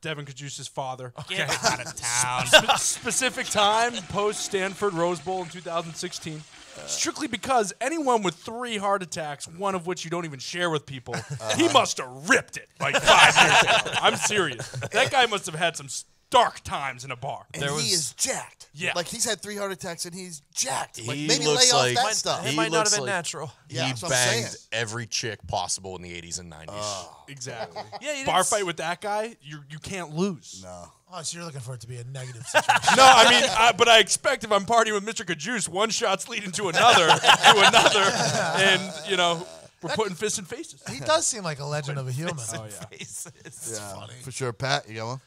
Speaker 5: Devon Cajuste's father.
Speaker 7: Get out of town.
Speaker 5: Specific time, post-Stanford Rose Bowl in 2016. Strictly because anyone with 3 heart attacks, one of which you don't even share with people, he must have ripped it like 5 years ago. I'm serious. That guy must have had some dark times in a bar.
Speaker 1: And he is jacked.
Speaker 5: Yeah.
Speaker 1: Like, he's had 3 heart attacks, and he's jacked. Like,
Speaker 3: He
Speaker 1: maybe
Speaker 3: looks
Speaker 1: lay off
Speaker 3: like-
Speaker 1: that stuff.
Speaker 2: It might not have been natural.
Speaker 1: Yeah,
Speaker 3: he
Speaker 1: that's what I'm saying.
Speaker 3: banged every chick possible in the 80s and 90s.
Speaker 5: Exactly.
Speaker 2: Yeah, you
Speaker 5: Bar
Speaker 2: didn't
Speaker 5: fight with that guy, you can't lose.
Speaker 1: No.
Speaker 4: Oh, so you're looking for it to be a negative situation.
Speaker 5: No, I mean, but I expect if I'm partying with Mr. Cajuste, one shot's leading to another, and, you know, we're putting fists in faces.
Speaker 4: He does seem like a legend of a human.
Speaker 5: Oh, yeah.
Speaker 2: It's
Speaker 1: Yeah,
Speaker 2: funny.
Speaker 1: for sure. Pat, you got one?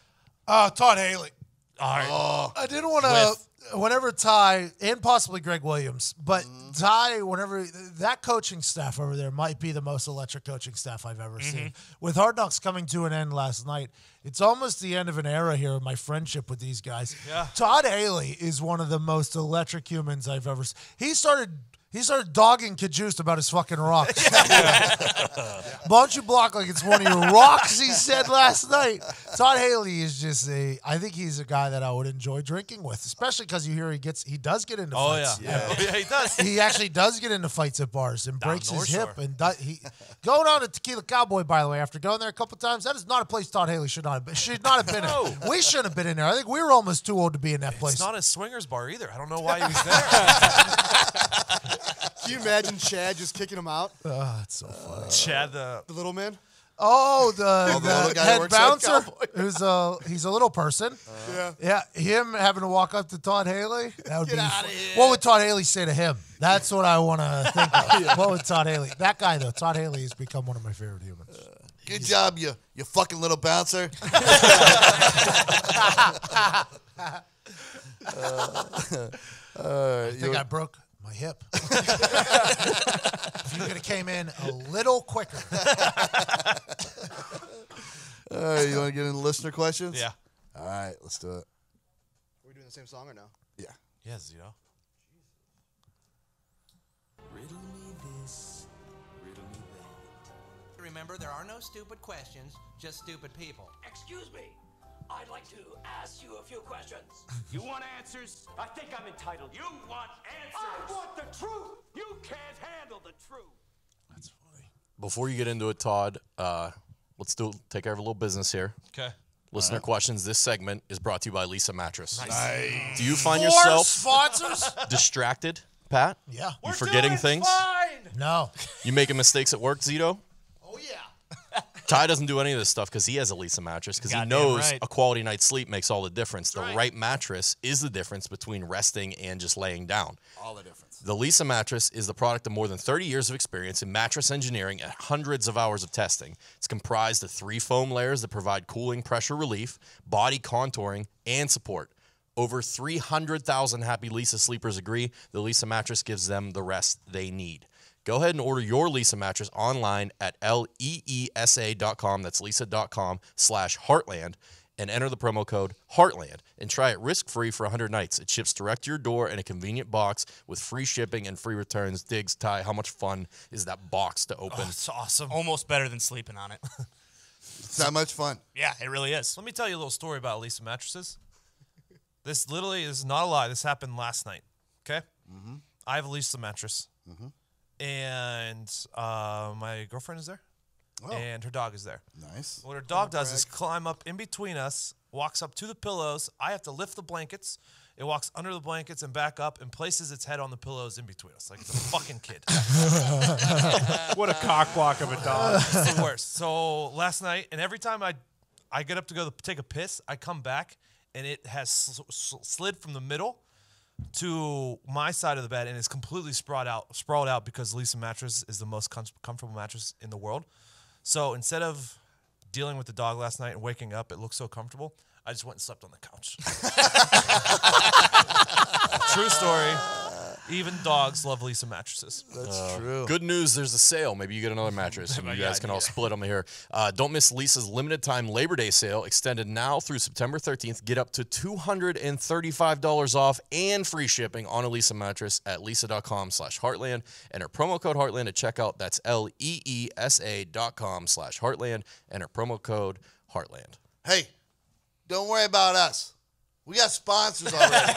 Speaker 4: Todd Haley.
Speaker 2: All right.
Speaker 4: I didn't want to, whenever Ty, and possibly Greg Williams, but Ty, whenever, that coaching staff over there might be the most electric coaching staff I've ever seen. With Hard Knocks coming to an end last night, it's almost the end of an era here of my friendship with these guys.
Speaker 2: Yeah.
Speaker 4: Todd Haley is one of the most electric humans I've ever seen. He started dogging Cajuste about his fucking rocks. Why don't you block like it's one of your rocks, he said last night. Todd Haley is just I think he's a guy that I would enjoy drinking with, especially because you hear he does get into fights.
Speaker 2: Yeah, he does.
Speaker 4: He actually does get into fights at bars and breaks his
Speaker 2: North
Speaker 4: hip.
Speaker 2: Shore.
Speaker 4: And going on to Tequila Cowboy, by the way, after going there a couple times, that is not a place Todd Haley should not have been in. We shouldn't have been in there. I think we were almost too old to be in that place.
Speaker 2: It's not a swingers bar either. I don't know why he was there.
Speaker 9: Can you imagine Chad just kicking him out?
Speaker 4: Oh, it's so funny.
Speaker 2: Chad,
Speaker 9: The little man?
Speaker 1: the little
Speaker 4: the
Speaker 1: guy that
Speaker 4: head
Speaker 1: works at
Speaker 4: bouncer,
Speaker 1: Cowboy.
Speaker 4: he's a little person.
Speaker 9: Yeah.
Speaker 4: Him having to walk up to Todd Haley. That would
Speaker 1: Get
Speaker 4: be
Speaker 1: outta here.
Speaker 4: What would Todd Haley say to him? That's what I want to think of. What would Todd Haley? That guy though, Todd Haley has become one of my favorite humans.
Speaker 1: Good job, you fucking little bouncer.
Speaker 4: I think I broke my hip. If you could have came in a little quicker.
Speaker 1: All right, you want to get into listener questions?
Speaker 2: yeah.
Speaker 1: All right, let's do it.
Speaker 9: Are we doing the same song or no?
Speaker 1: Yeah.
Speaker 2: Yes, you know.
Speaker 10: Remember, there are no stupid questions, just stupid people.
Speaker 8: Excuse me. I'd like to ask you a few questions. You want answers? I think I'm entitled. You want answers? I want the truth. You can't handle the truth.
Speaker 4: That's funny.
Speaker 3: Before you get into it, Todd, let's take care of a little business here.
Speaker 2: Okay.
Speaker 3: Listener questions. This segment is brought to you by Lisa Mattress.
Speaker 2: Nice.
Speaker 3: Do you find
Speaker 4: More
Speaker 3: yourself
Speaker 4: sponsors?
Speaker 3: distracted, Pat?
Speaker 4: Yeah.
Speaker 3: You forgetting things?
Speaker 4: No.
Speaker 3: You making mistakes at work, Zito?
Speaker 4: Oh yeah.
Speaker 3: Ty doesn't do any of this stuff because he has a Lisa mattress because he
Speaker 7: Goddamn
Speaker 3: knows
Speaker 7: right.
Speaker 3: a quality night's sleep makes all the difference. The right mattress is the difference between resting and just laying down.
Speaker 1: All the difference.
Speaker 3: The Lisa mattress is the product of more than 30 years of experience in mattress engineering and hundreds of hours of testing. It's comprised of 3 foam layers that provide cooling, pressure relief, body contouring, and support. Over 300,000 happy Lisa sleepers agree the Lisa mattress gives them the rest they need. Go ahead and order your Lisa mattress online at leesa.com. That's lisa.com/Heartland. And enter the promo code Heartland and try it risk-free for 100 nights. It ships direct to your door in a convenient box with free shipping and free returns. Diggs, Ty, how much fun is that box to open?
Speaker 2: Oh, it's awesome.
Speaker 7: Almost better than sleeping on it.
Speaker 1: It's not much fun.
Speaker 7: Yeah, it really is.
Speaker 2: Let me tell you a little story about Lisa mattresses. This literally is not a lie. This happened last night. Okay? Mm-hmm. I have a Lisa mattress. Mm-hmm. And my girlfriend is there. and her dog is there.
Speaker 1: Nice.
Speaker 2: What her dog does is climb up in between us, walks up to the pillows. I have to lift the blankets. It walks under the blankets and back up and places its head on the pillows in between us like it's a fucking kid.
Speaker 5: What a cockblock of a dog.
Speaker 2: It's the worst. So last night, and every time I get up to go take a piss, I come back, and it has slid from the middle to my side of the bed and is completely sprawled out because Lisa mattress is the most comfortable mattress in the world. So instead of dealing with the dog last night and waking up, it looked so comfortable, I just went and slept on the couch. True story. Even dogs love Lisa mattresses.
Speaker 1: That's true.
Speaker 3: Good news, there's a sale. Maybe you get another mattress, and you guys can all split them here. Don't miss Lisa's limited-time Labor Day sale, extended now through September 13th. Get up to $235 off and free shipping on a Lisa mattress at lisa.com/heartland. Enter promo code Heartland at checkout. That's LEESA.com/Heartland. Enter promo code Heartland.
Speaker 1: Hey, don't worry about us. We got sponsors already.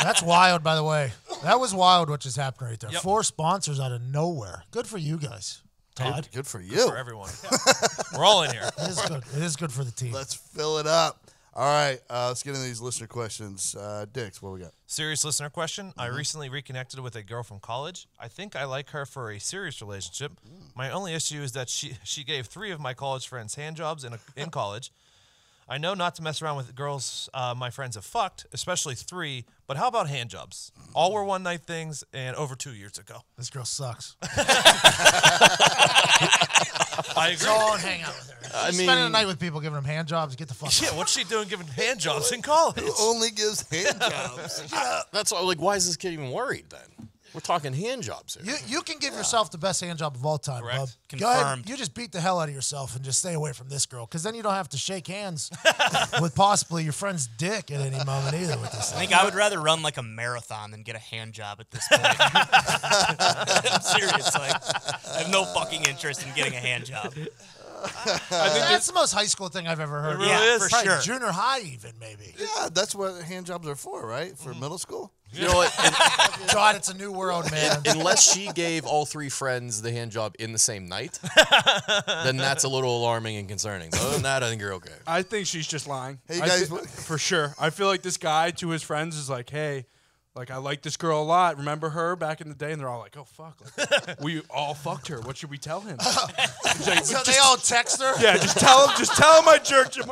Speaker 4: That's wild, by the way. That was wild what just happened right there.
Speaker 2: Yep.
Speaker 4: 4 sponsors out of nowhere. Good for you guys, Todd.
Speaker 1: Good for you.
Speaker 2: Good for everyone. We're all in here.
Speaker 4: It is good. It is good for the team.
Speaker 1: Let's fill it up. All right, let's get into these listener questions. Dix, what we got?
Speaker 2: Serious listener question. I recently reconnected with a girl from college. I think I like her for a serious relationship. My only issue is that she gave 3 of my college friends handjobs in college. I know not to mess around with girls my friends have fucked, especially 3, but how about handjobs? All were one-night things and over 2 years ago.
Speaker 4: This girl sucks.
Speaker 2: I agree.
Speaker 4: Don't hang out with her. She's spending the night with people, giving them hand jobs. Get the fuck out.
Speaker 2: Yeah, what's she doing giving handjobs in college?
Speaker 1: Who only gives handjobs?
Speaker 3: That's why, why is this kid even worried then? We're talking hand jobs here.
Speaker 4: You can give yourself the best hand job of all time,
Speaker 2: Correct.
Speaker 4: bub.
Speaker 7: Confirmed.
Speaker 4: Go ahead, you just beat the hell out of yourself and just stay away from this girl, because then you don't have to shake hands with possibly your friend's dick at any moment either with this
Speaker 7: I
Speaker 4: thing.
Speaker 7: think I would rather run like a marathon than get a hand job at this point. I'm serious. Like, I have no fucking interest in getting a hand job.
Speaker 5: I think
Speaker 4: That's the most high school thing I've ever heard.
Speaker 2: It really
Speaker 7: Yeah,
Speaker 2: is.
Speaker 7: for
Speaker 4: Probably
Speaker 7: sure.
Speaker 4: junior high even, maybe.
Speaker 1: Yeah, that's what hand jobs are for, right? For middle school?
Speaker 3: You know what?
Speaker 4: God, it's a new world, man.
Speaker 3: Unless she gave all 3 friends the hand job in the same night, then that's a little alarming and concerning. But other than that, I think you're okay.
Speaker 5: I think she's just lying.
Speaker 1: Hey, you guys,
Speaker 5: For sure. I feel like this guy to his friends is like, hey, like, I like this girl a lot. Remember her back in the day? And they're all like, oh, fuck. Like, we all fucked her. What should we tell him? He's like,
Speaker 4: So they all text her?
Speaker 5: yeah, just tell him I jerked you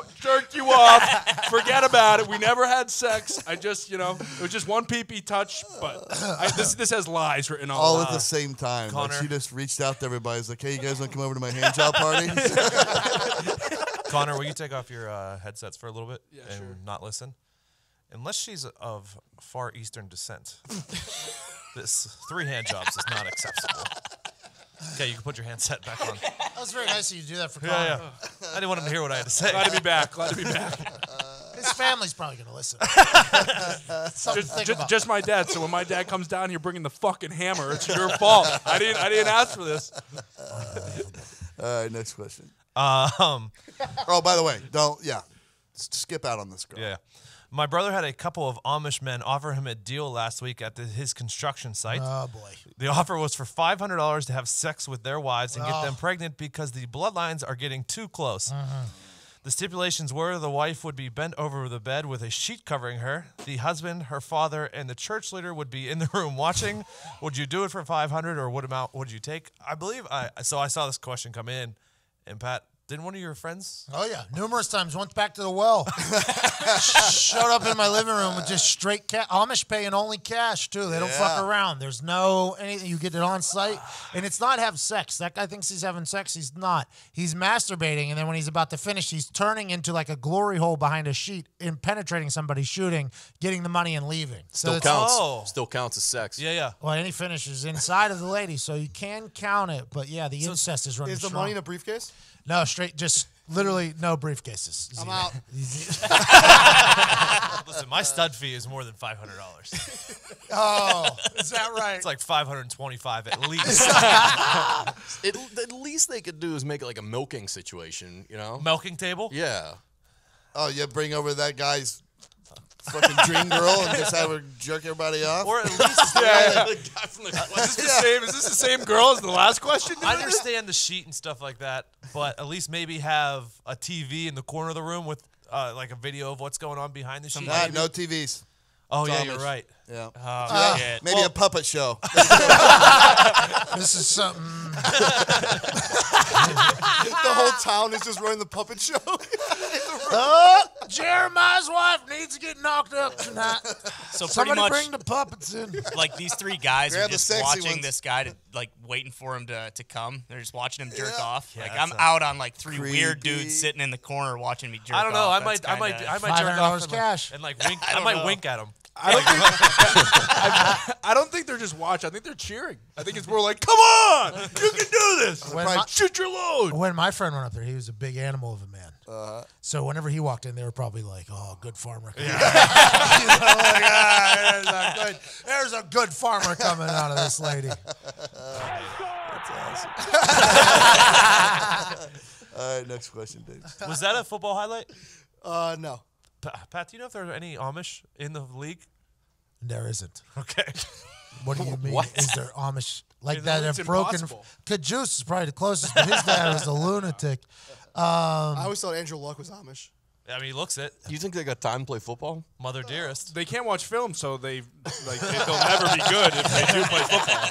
Speaker 5: off. Forget about it. We never had sex. I just, it was just one pee-pee touch. But this has lies written all
Speaker 1: all
Speaker 5: over
Speaker 1: at the same time. Like
Speaker 2: Connor.
Speaker 1: she just reached out to everybody. It's like, hey, you guys want to come over to my hand job party?
Speaker 2: Connor, will you take off your headsets for a little bit and
Speaker 5: sure.
Speaker 2: not listen? Unless she's of Far Eastern descent, this 3 hand jobs is not acceptable. Okay, you can put your handset back on.
Speaker 4: That was very nice of you to do that for Connor.
Speaker 2: Yeah. I didn't want him to hear what I had to say.
Speaker 5: Glad to be back. Glad to be back.
Speaker 4: His family's probably going to listen. Something to think about.
Speaker 5: Just my dad. So when my dad comes down here bringing the fucking hammer, it's your fault. I didn't ask for this.
Speaker 1: All right, next question.
Speaker 2: Um,
Speaker 1: Oh, by the way, skip out on this girl.
Speaker 2: yeah. My brother had a couple of Amish men offer him a deal last week at his construction site.
Speaker 4: Oh, boy.
Speaker 2: The offer was for $500 to have sex with their wives and get them pregnant because the bloodlines are getting too close. The stipulations were the wife would be bent over the bed with a sheet covering her. The husband, her father, and the church leader would be in the room watching. Would you do it for $500 or what amount would you take? I believe I saw this question come in, and Pat, didn't one of your friends?
Speaker 4: Oh, yeah. Numerous times. Once back to the well. Showed up in my living room with just straight cash. Amish paying only cash, too. They don't fuck around. There's no anything. You get it on site. And it's not have sex. That guy thinks he's having sex. He's not. He's masturbating. And then when he's about to finish, he's turning into like a glory hole behind a sheet and penetrating somebody, shooting, getting the money, and leaving.
Speaker 3: Still
Speaker 4: it's-
Speaker 3: counts.
Speaker 2: Oh.
Speaker 3: Still counts as sex.
Speaker 2: Yeah.
Speaker 4: Well, any finish is inside of the lady, so you can count it. But, yeah, the incest is running
Speaker 9: Is the
Speaker 4: strong.
Speaker 9: money in a briefcase?
Speaker 4: No, straight, just literally no briefcases.
Speaker 9: I'm out.
Speaker 2: Listen, my stud fee is more than $500.
Speaker 4: Oh, is that right?
Speaker 2: It's like $525 at least.
Speaker 3: At least they could do is make it like a milking situation,
Speaker 2: Milking table?
Speaker 3: Yeah.
Speaker 1: Oh, yeah, bring over that guy's fucking dream girl and just have her jerk everybody off?
Speaker 2: Or at least,
Speaker 5: the guy from is this the same girl as the last question?
Speaker 2: I understand the sheet and stuff like that, but at least maybe have a TV in the corner of the room with like a video of what's going on behind the sheet.
Speaker 1: No TVs.
Speaker 2: Oh, yeah,
Speaker 1: Amish.
Speaker 2: you're right.
Speaker 1: Yeah.
Speaker 7: Oh, shit.
Speaker 1: Maybe a puppet show.
Speaker 4: This is something.
Speaker 9: The whole town is just running the puppet show.
Speaker 4: Jeremiah's wife needs to get knocked up tonight.
Speaker 7: So pretty
Speaker 4: Somebody
Speaker 7: much,
Speaker 4: bring the puppets in.
Speaker 7: like these three guys
Speaker 1: Grab
Speaker 7: are
Speaker 1: the
Speaker 7: just
Speaker 1: sexy
Speaker 7: watching
Speaker 1: ones.
Speaker 7: this guy to like waiting for him to come. They're just watching him jerk off.
Speaker 2: Yeah,
Speaker 7: Like
Speaker 2: that's
Speaker 7: I'm out on like three
Speaker 1: creepy.
Speaker 7: weird dudes sitting in the corner watching me jerk off.
Speaker 2: I don't know. I
Speaker 7: That's
Speaker 2: might
Speaker 7: kinda-
Speaker 2: jerk off
Speaker 4: $500
Speaker 2: and,
Speaker 4: cash.
Speaker 2: and like wink.
Speaker 7: I
Speaker 2: I
Speaker 7: don't
Speaker 2: might
Speaker 7: know.
Speaker 2: wink at him.
Speaker 5: I don't think they're just watching. I think they're cheering. I think it's more like, come on, you can do this.
Speaker 4: When
Speaker 5: Probably
Speaker 4: my-
Speaker 5: shoot your load.
Speaker 4: When my friend went up there, he was a big animal of a man. So whenever he walked in, they were probably like, "Oh, good farmer." You know, like, there's a good farmer coming out of this lady.
Speaker 1: All right, next question, Dave.
Speaker 2: Was that a football highlight?
Speaker 9: No.
Speaker 2: Pat, do you know if there are any Amish in the league?
Speaker 4: There isn't.
Speaker 2: Okay.
Speaker 4: What do you mean?
Speaker 3: What?
Speaker 4: Is there Amish like
Speaker 5: It's
Speaker 4: that? Have broken.
Speaker 5: impossible.
Speaker 4: Cajuste is probably the closest, but his dad was a lunatic.
Speaker 9: I always thought Andrew Luck was Amish.
Speaker 2: I mean, he looks it.
Speaker 3: You think they got time to play football?
Speaker 2: Mother dearest.
Speaker 5: They can't watch film, so they'll never be good if they do play football.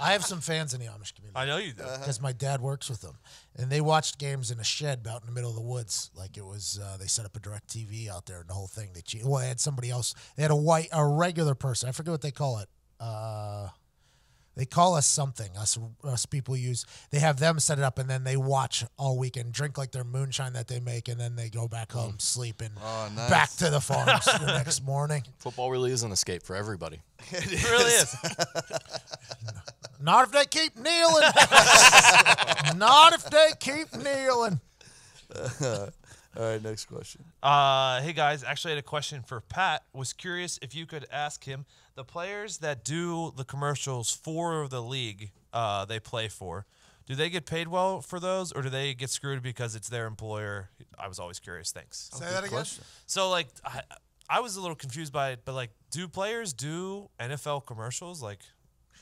Speaker 4: I have some fans in the Amish community.
Speaker 2: I know you do.
Speaker 4: Because my dad works with them, and they watched games in a shed out in the middle of the woods. Like it was, they set up a direct TV out there, and the whole thing. They had somebody else. They had a regular person. I forget what they call it. They call us something. Us people use. They have them set it up, and then they watch all weekend, drink like their moonshine that they make, and then they go back home, sleep, and
Speaker 1: nice.
Speaker 4: back to the farms the next morning.
Speaker 3: Football really is an escape for everybody.
Speaker 2: It really is.
Speaker 4: Not if they keep kneeling. Not if they keep kneeling.
Speaker 1: All right, next question.
Speaker 2: Hey guys, actually I had a question for Pat. Was curious if you could ask him the players that do the commercials for the league they play for. Do they get paid well for those, or do they get screwed because it's their employer? I was always curious. Thanks.
Speaker 4: Say that again.
Speaker 2: So like, I was a little confused by it, but like, do players do NFL commercials like,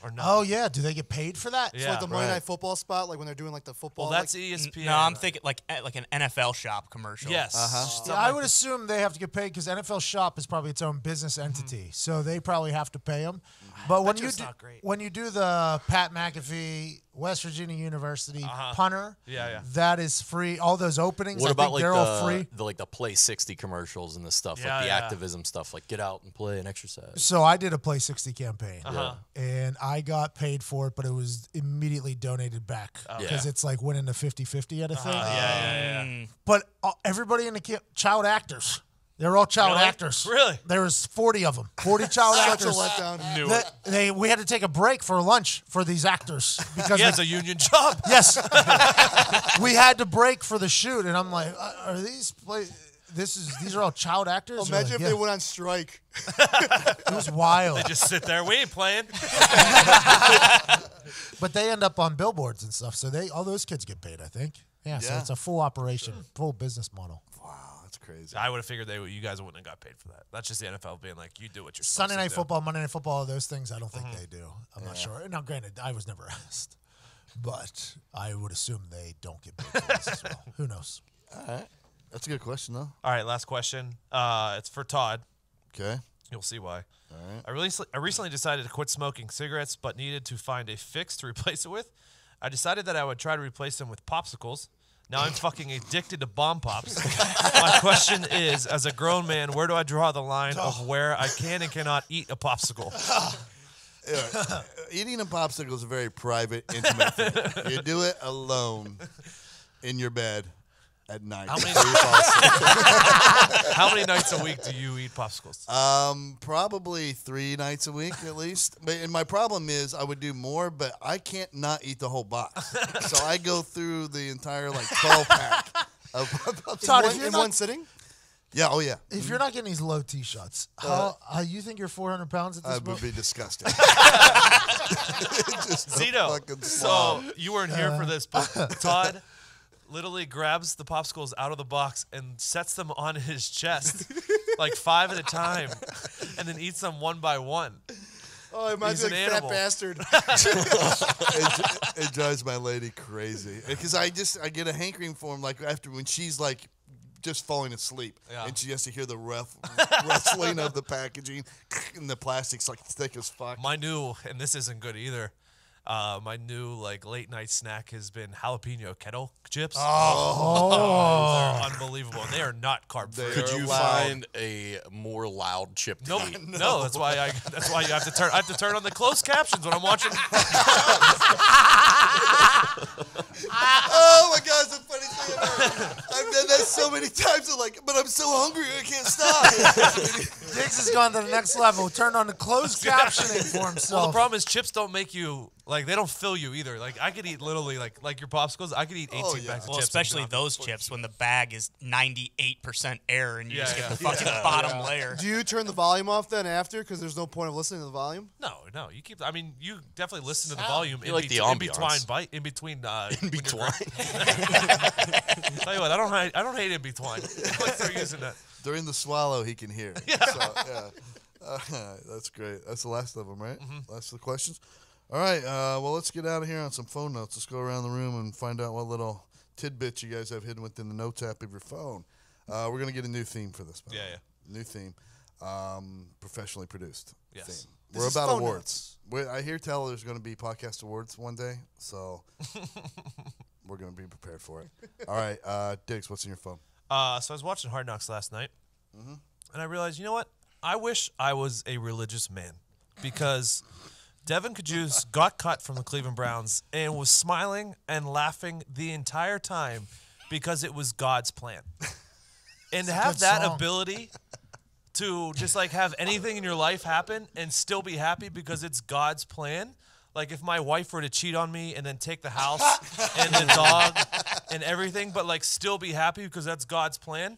Speaker 2: or not?
Speaker 4: Oh yeah, do they get paid for that?
Speaker 2: Yeah.
Speaker 9: It's like the Monday Night Football spot, like when they're doing like the football.
Speaker 2: Well, that's
Speaker 9: like,
Speaker 2: ESPN.
Speaker 7: No, I'm thinking like an NFL shop commercial.
Speaker 2: Yes.
Speaker 4: Yeah, I would assume they have to get paid because NFL Shop is probably its own business entity, so they probably have to pay them. But when
Speaker 2: just not great.
Speaker 4: when you do the Pat McAfee West Virginia University punter,
Speaker 2: Yeah.
Speaker 4: that is free. All those openings,
Speaker 3: What
Speaker 4: I
Speaker 3: about
Speaker 4: think
Speaker 3: like
Speaker 4: they're all free.
Speaker 3: the Play 60 commercials and the stuff,
Speaker 2: Yeah,
Speaker 3: like the
Speaker 2: yeah.
Speaker 3: activism stuff, like get out and play and exercise?
Speaker 4: So I did a Play 60 campaign,
Speaker 2: Uh-huh.
Speaker 4: and I got paid for it, but it was immediately donated back because
Speaker 3: Yeah.
Speaker 4: it's like winning the 50-50 at a thing.
Speaker 2: Yeah.
Speaker 4: But everybody in the camp, child actors. They're all child
Speaker 2: Really?
Speaker 4: actors.
Speaker 2: Really?
Speaker 4: There was 40 of them. 40 child
Speaker 9: such a
Speaker 4: actors.
Speaker 9: letdown.
Speaker 4: We had to take a break for lunch for these actors because
Speaker 2: Yeah, it's a union job.
Speaker 4: yes, we had to break for the shoot, and I'm like, are these these are all child actors? They're
Speaker 9: Imagine
Speaker 4: like,
Speaker 9: if
Speaker 4: yeah.
Speaker 9: they went on strike.
Speaker 4: It was wild.
Speaker 2: They just sit there. We ain't playing.
Speaker 4: But they end up on billboards and stuff, so all those kids get paid, I think. Yeah, so
Speaker 1: Yeah.
Speaker 4: it's a full operation, full business model.
Speaker 1: Wow, that's crazy.
Speaker 2: I would have figured you guys wouldn't have got paid for that. That's just the NFL being like, you do what you're
Speaker 4: Sunday
Speaker 2: supposed
Speaker 4: Night
Speaker 2: to
Speaker 4: Football, Monday Night Football, those things, I don't think they do. I'm not sure. Now, granted, I was never asked, but I would assume they don't get paid for this as well. Who knows?
Speaker 1: All right. That's a good question, though.
Speaker 2: All right, last question. It's for Todd.
Speaker 1: Okay.
Speaker 2: You'll see why. I recently decided to quit smoking cigarettes, but needed to find a fix to replace it with. I decided that I would try to replace them with popsicles. Now I'm fucking addicted to bomb pops. My question is, as a grown man, where do I draw the line of where I can and cannot eat a popsicle?
Speaker 1: Eating a popsicle is a very private, intimate thing. You do it alone in your bed at night.
Speaker 2: How many-
Speaker 1: before you fall asleep.
Speaker 2: How many nights a week do you eat popsicles?
Speaker 1: Probably 3 nights a week at least. And my problem is I would do more, but I can't not eat the whole box. So I go through the entire 12-pack of
Speaker 4: Todd,
Speaker 9: in one sitting?
Speaker 1: Yeah, oh yeah.
Speaker 4: If you're not getting these low T shots, how you think you're 400 pounds at this
Speaker 1: I would
Speaker 4: point?
Speaker 1: be disgusting. Just a
Speaker 2: Zito,
Speaker 1: fucking slob.
Speaker 2: so you weren't here for this, but Todd literally grabs the popsicles out of the box and sets them on his chest like 5 at a time, and then eats them one by one.
Speaker 9: Oh, it reminds
Speaker 2: He's
Speaker 9: me
Speaker 2: an
Speaker 9: like
Speaker 2: animal.
Speaker 9: fat bastard.
Speaker 1: It drives my lady crazy because I get a hankering for him like after when she's like just falling asleep and she has to hear the rustling of the packaging and the plastic's like thick as fuck.
Speaker 2: My new, and this isn't good either. My new like late night snack has been jalapeno kettle chips. They're unbelievable. And they are not carb free.
Speaker 3: Could you find a more loud chip to eat?
Speaker 2: No, that's why you have to turn. I have to turn on the closed captions when I'm watching.
Speaker 1: Oh my God, it's the funny thing ever. I've done that so many times. I'm like, but I'm so hungry, I can't stop.
Speaker 4: Diggs has gone to the next level. Turned on the closed captioning for himself.
Speaker 2: Well, the problem is chips don't make you like they don't fill you either. Like I could eat literally like your popsicles. I could eat 18 bags of
Speaker 7: Well,
Speaker 2: chips.
Speaker 7: especially those chips when the bag is 98% air and you just get the fucking bottom layer.
Speaker 9: Do you turn the volume off then after? Because there's no point of listening to the volume.
Speaker 2: No, you keep. I mean, you definitely listen to the volume
Speaker 3: You like the ambiance.
Speaker 2: in between.
Speaker 3: In between.
Speaker 2: Tell you what, I don't hate in between. I like they're using that.
Speaker 1: During the swallow, he can hear. Yeah. So, that's great. That's the last of them, right?
Speaker 2: Mm-hmm.
Speaker 1: Last of the questions. All right. Well, let's get out of here on some phone notes. Let's go around the room and find out what little tidbits you guys have hidden within the notes app of your phone. We're gonna get a new theme for this.
Speaker 2: Yeah.
Speaker 1: New theme. Professionally produced.
Speaker 2: Yes.
Speaker 1: Theme.
Speaker 9: This
Speaker 1: We're
Speaker 9: is
Speaker 1: about
Speaker 9: phone
Speaker 1: awards. I hear tell there's going to be podcast awards one day, so we're going to be prepared for it. All right, Diggs, what's in your phone?
Speaker 2: So I was watching Hard Knocks last night, and I realized, you know what? I wish I was a religious man because Devon Cajuste got cut from the Cleveland Browns and was smiling and laughing the entire time because it was God's plan. And to have that ability to just like have anything in your life happen and still be happy because it's God's plan. Like if my wife were to cheat on me and then take the house and the dog and everything, but like still be happy because that's God's plan.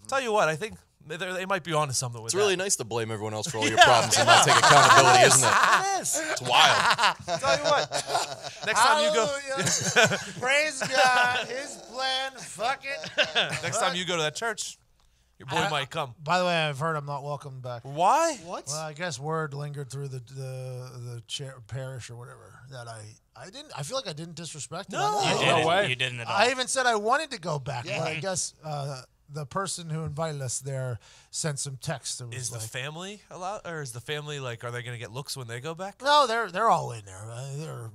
Speaker 2: Tell you what, I think they might be onto something with
Speaker 3: It's
Speaker 2: that.
Speaker 3: really nice to blame everyone else for all your problems and not take accountability, isn't it?
Speaker 2: It is.
Speaker 3: It's wild.
Speaker 2: Tell you what, next time you go,
Speaker 4: Praise God, His plan. Fuck it.
Speaker 2: next time you go to that church, your boy might come.
Speaker 4: By the way, I've heard I'm not welcome back.
Speaker 2: Why?
Speaker 9: What?
Speaker 4: Well, I guess word lingered through the parish or whatever that I didn't. I feel like I didn't disrespect it.
Speaker 2: No.
Speaker 7: You
Speaker 4: I,
Speaker 7: didn't.
Speaker 5: way.
Speaker 7: You didn't at all.
Speaker 4: I even said I wanted to go back, but I guess the person who invited us there sent some text. That was
Speaker 2: Is the
Speaker 4: like,
Speaker 2: family allowed, or is the family like? Are they going to get looks when they go back?
Speaker 4: no, they're all in there.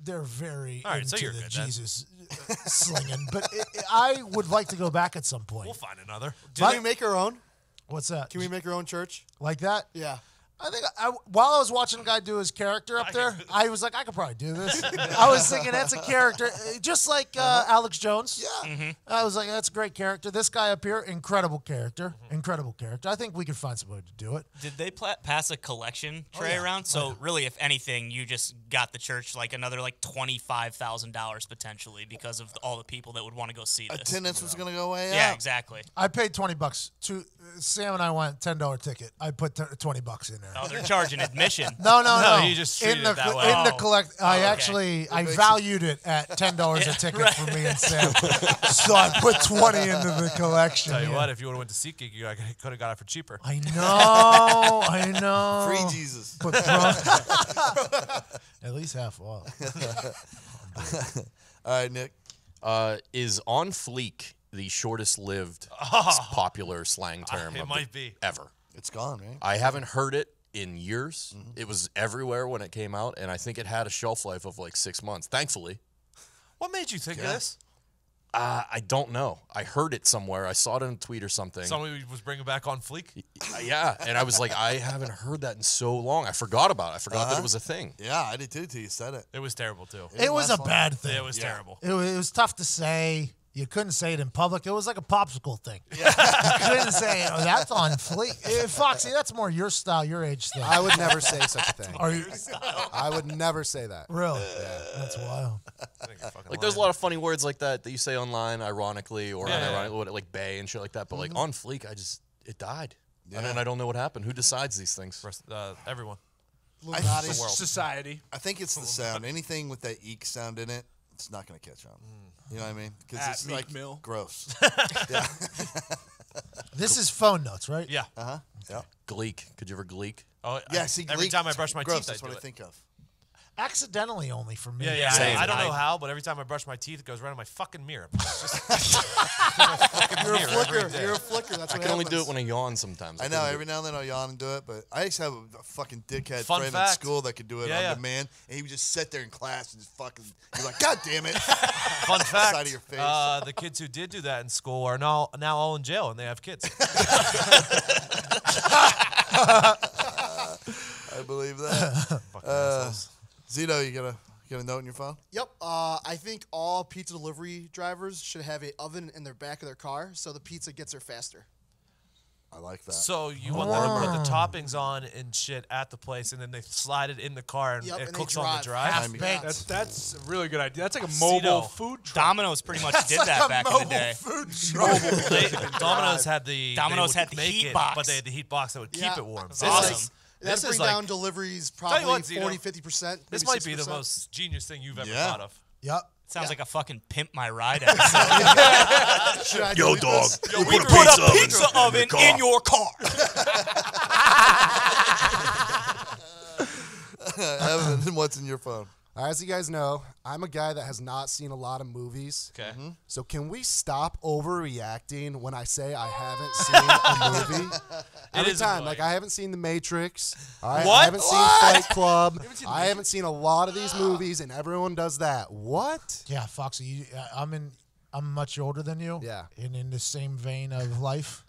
Speaker 4: They're very
Speaker 2: All right,
Speaker 4: into
Speaker 2: so you're
Speaker 4: the
Speaker 2: good then.
Speaker 4: Jesus slinging. But I would like to go back at some point.
Speaker 2: We'll find another.
Speaker 9: Can we make our own?
Speaker 4: What's that?
Speaker 9: Can we make our own church?
Speaker 4: Like that?
Speaker 9: Yeah.
Speaker 4: I think while I was watching a guy do his character up there, I was like, I could probably do this. I was thinking that's a character, just like Alex Jones.
Speaker 9: Yeah.
Speaker 4: I was like, that's a great character. This guy up here, incredible character. I think we could find somebody to do it.
Speaker 7: Did they pass a collection tray around? So really, if anything, you just got the church like another like $25,000 potentially because of all the people that would want to go see this.
Speaker 1: Attendance was going to go way
Speaker 7: Yeah,
Speaker 1: up.
Speaker 7: exactly.
Speaker 4: I paid $20. Sam and I went $10 ticket. I put $20 in there.
Speaker 7: Oh, they're charging admission.
Speaker 4: No.
Speaker 2: you just treated it that way.
Speaker 4: In the
Speaker 7: Oh.
Speaker 4: collect, I
Speaker 7: okay.
Speaker 4: actually I valued it at $10 a ticket for me and Sam. So I put 20 into the collection.
Speaker 2: Tell you
Speaker 4: yeah.
Speaker 2: what, if you would have went to SeatGeek, you could have got it for cheaper.
Speaker 4: I know.
Speaker 1: Free Jesus.
Speaker 4: But at least half off.
Speaker 1: All right, Nick.
Speaker 3: Is on fleek the shortest lived popular slang term
Speaker 2: It might be.
Speaker 3: ever?
Speaker 1: It's gone, right?
Speaker 3: I haven't heard it in years. It was everywhere when it came out, and I think it had a shelf life of like 6 months, thankfully.
Speaker 2: What made you think of this?
Speaker 3: I don't know. I heard it somewhere. I saw it in a tweet or something.
Speaker 2: Somebody was bringing back on fleek.
Speaker 3: Yeah, and I was like, I haven't heard that in so long. I forgot about it. I forgot that it was a thing.
Speaker 1: Yeah, I did too till you said it.
Speaker 2: It was terrible too.
Speaker 4: It was a bad thing.
Speaker 2: It was terrible.
Speaker 4: It was tough to say. You couldn't say it in public. It was like a popsicle thing. You couldn't say, "Oh, that's on fleek." Foxy, that's more your style, your age thing.
Speaker 6: I would never say such a thing.
Speaker 4: Are you
Speaker 6: I would never say that.
Speaker 4: really? That's wild.
Speaker 3: Like, there's a lot of funny words like that you say online, ironically or
Speaker 2: Yeah.
Speaker 3: unironically, like "bay" and shit like that. But like on fleek, it died, and then I don't know what happened. Who decides these things?
Speaker 2: Everyone.
Speaker 5: Society.
Speaker 1: I think it's the sound. Anything with that eek sound in it, it's not going to catch on. You know what I mean? Because it's
Speaker 5: Meek
Speaker 1: like
Speaker 5: Mill.
Speaker 1: gross. Yeah.
Speaker 4: This is phone notes, right?
Speaker 2: Yeah.
Speaker 1: Yeah.
Speaker 3: Gleek. Could you ever gleek?
Speaker 2: Oh,
Speaker 1: Yeah, see,
Speaker 2: every
Speaker 1: Gleek-
Speaker 2: time I brush my
Speaker 1: gross,
Speaker 2: teeth,
Speaker 1: that's
Speaker 2: I
Speaker 1: what
Speaker 2: do
Speaker 1: I
Speaker 2: it.
Speaker 1: think of.
Speaker 4: Accidentally only for me.
Speaker 2: Yeah.
Speaker 3: Same.
Speaker 2: I don't know how, but every time I brush my teeth, it goes right on my fucking mirror. It's just my fucking
Speaker 9: You're a
Speaker 2: mirror every
Speaker 9: flicker.
Speaker 2: day.
Speaker 9: You're a flicker. That's
Speaker 3: I
Speaker 9: what
Speaker 3: can only do it
Speaker 9: happens.
Speaker 3: when I yawn sometimes.
Speaker 1: I know, every now and then I'll yawn and do it, but I used to have a fucking dickhead
Speaker 2: Fun
Speaker 1: friend in
Speaker 2: fact.
Speaker 1: school that could do it
Speaker 2: Yeah,
Speaker 1: on
Speaker 2: yeah.
Speaker 1: demand, and he would just sit there in class and just fucking, you're like, God damn it.
Speaker 2: Fun fact,
Speaker 1: Side of your face.
Speaker 2: the kids who did do that in school are now all in jail, and they have kids.
Speaker 1: I believe that.
Speaker 2: Fucking assholes.
Speaker 1: Zito, you got a note in your phone?
Speaker 9: Yep. I think all pizza delivery drivers should have an oven in their back of their car so the pizza gets there faster.
Speaker 1: I like that.
Speaker 2: So you want them to put the toppings on and shit at the place, and then they slide it in the car, and
Speaker 9: Yep,
Speaker 2: it
Speaker 9: and they
Speaker 2: cooks on the
Speaker 9: drive.
Speaker 2: drive.
Speaker 4: Half-baked.
Speaker 5: That's a really good idea. That's like a mobile
Speaker 2: Cedo.
Speaker 5: food truck.
Speaker 7: Domino's pretty much did that back in the day.
Speaker 2: Domino's had the
Speaker 7: Domino's
Speaker 2: they would
Speaker 7: had the
Speaker 2: make
Speaker 7: heat
Speaker 2: it,
Speaker 7: box.
Speaker 2: but they had the heat box that would keep
Speaker 9: Yeah.
Speaker 2: it warm.
Speaker 9: That's
Speaker 2: This
Speaker 9: awesome.
Speaker 2: is
Speaker 9: That'd
Speaker 2: this
Speaker 9: bring
Speaker 2: is
Speaker 9: down
Speaker 2: like
Speaker 9: deliveries
Speaker 2: Tell you
Speaker 9: probably
Speaker 2: what, Zito,
Speaker 9: 40, 50%.
Speaker 2: this
Speaker 9: maybe
Speaker 2: might be the
Speaker 9: 60%.
Speaker 2: most genius thing you've ever
Speaker 1: Yeah.
Speaker 2: thought of.
Speaker 4: Yep.
Speaker 7: Sounds like a fucking pimp my ride episode.
Speaker 9: Should I
Speaker 3: Yo,
Speaker 9: delete
Speaker 3: dog.
Speaker 9: this?
Speaker 3: You
Speaker 7: We put a pizza oven in your car.
Speaker 1: Evan, what's in your phone?
Speaker 6: As you guys know, I'm a guy that has not seen a lot of movies.
Speaker 2: Okay.
Speaker 6: So can we stop overreacting when I say I haven't seen a movie? Every
Speaker 2: is
Speaker 6: time,
Speaker 2: annoying.
Speaker 6: like I haven't seen The Matrix. All right?
Speaker 2: What?
Speaker 6: I haven't seen Fight Club. I haven't seen a lot of these movies, and everyone does that. What?
Speaker 4: Yeah, Foxy, I'm much older than you.
Speaker 6: Yeah.
Speaker 4: And in the same vein of life,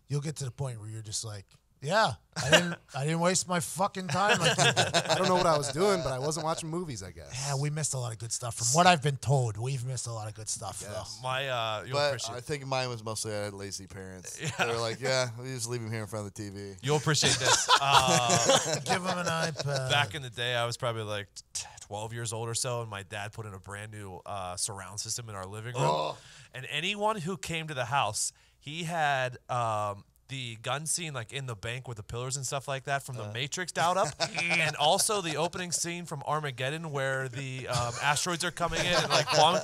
Speaker 4: you'll get to the point where you're just like, yeah, I didn't waste my fucking time like you did.
Speaker 6: I don't know what I was doing, but I wasn't watching movies, I guess.
Speaker 4: Yeah, we missed a lot of good stuff. From what I've been told, we've missed a lot of good stuff, though.
Speaker 2: My you'll
Speaker 1: But
Speaker 2: appreciate
Speaker 1: I think mine was mostly I had lazy parents. They were like, yeah, we just leave him here in front of the TV.
Speaker 2: you'll appreciate this.
Speaker 4: Give them an iPad.
Speaker 2: Back in the day, I was probably like 12 years old or so, and my dad put in a brand new surround system in our living room. And anyone who came to the house, he had the gun scene like in the bank with the pillars and stuff like that from the Matrix dialed up, and also the opening scene from Armageddon where the asteroids are coming in and like bombing.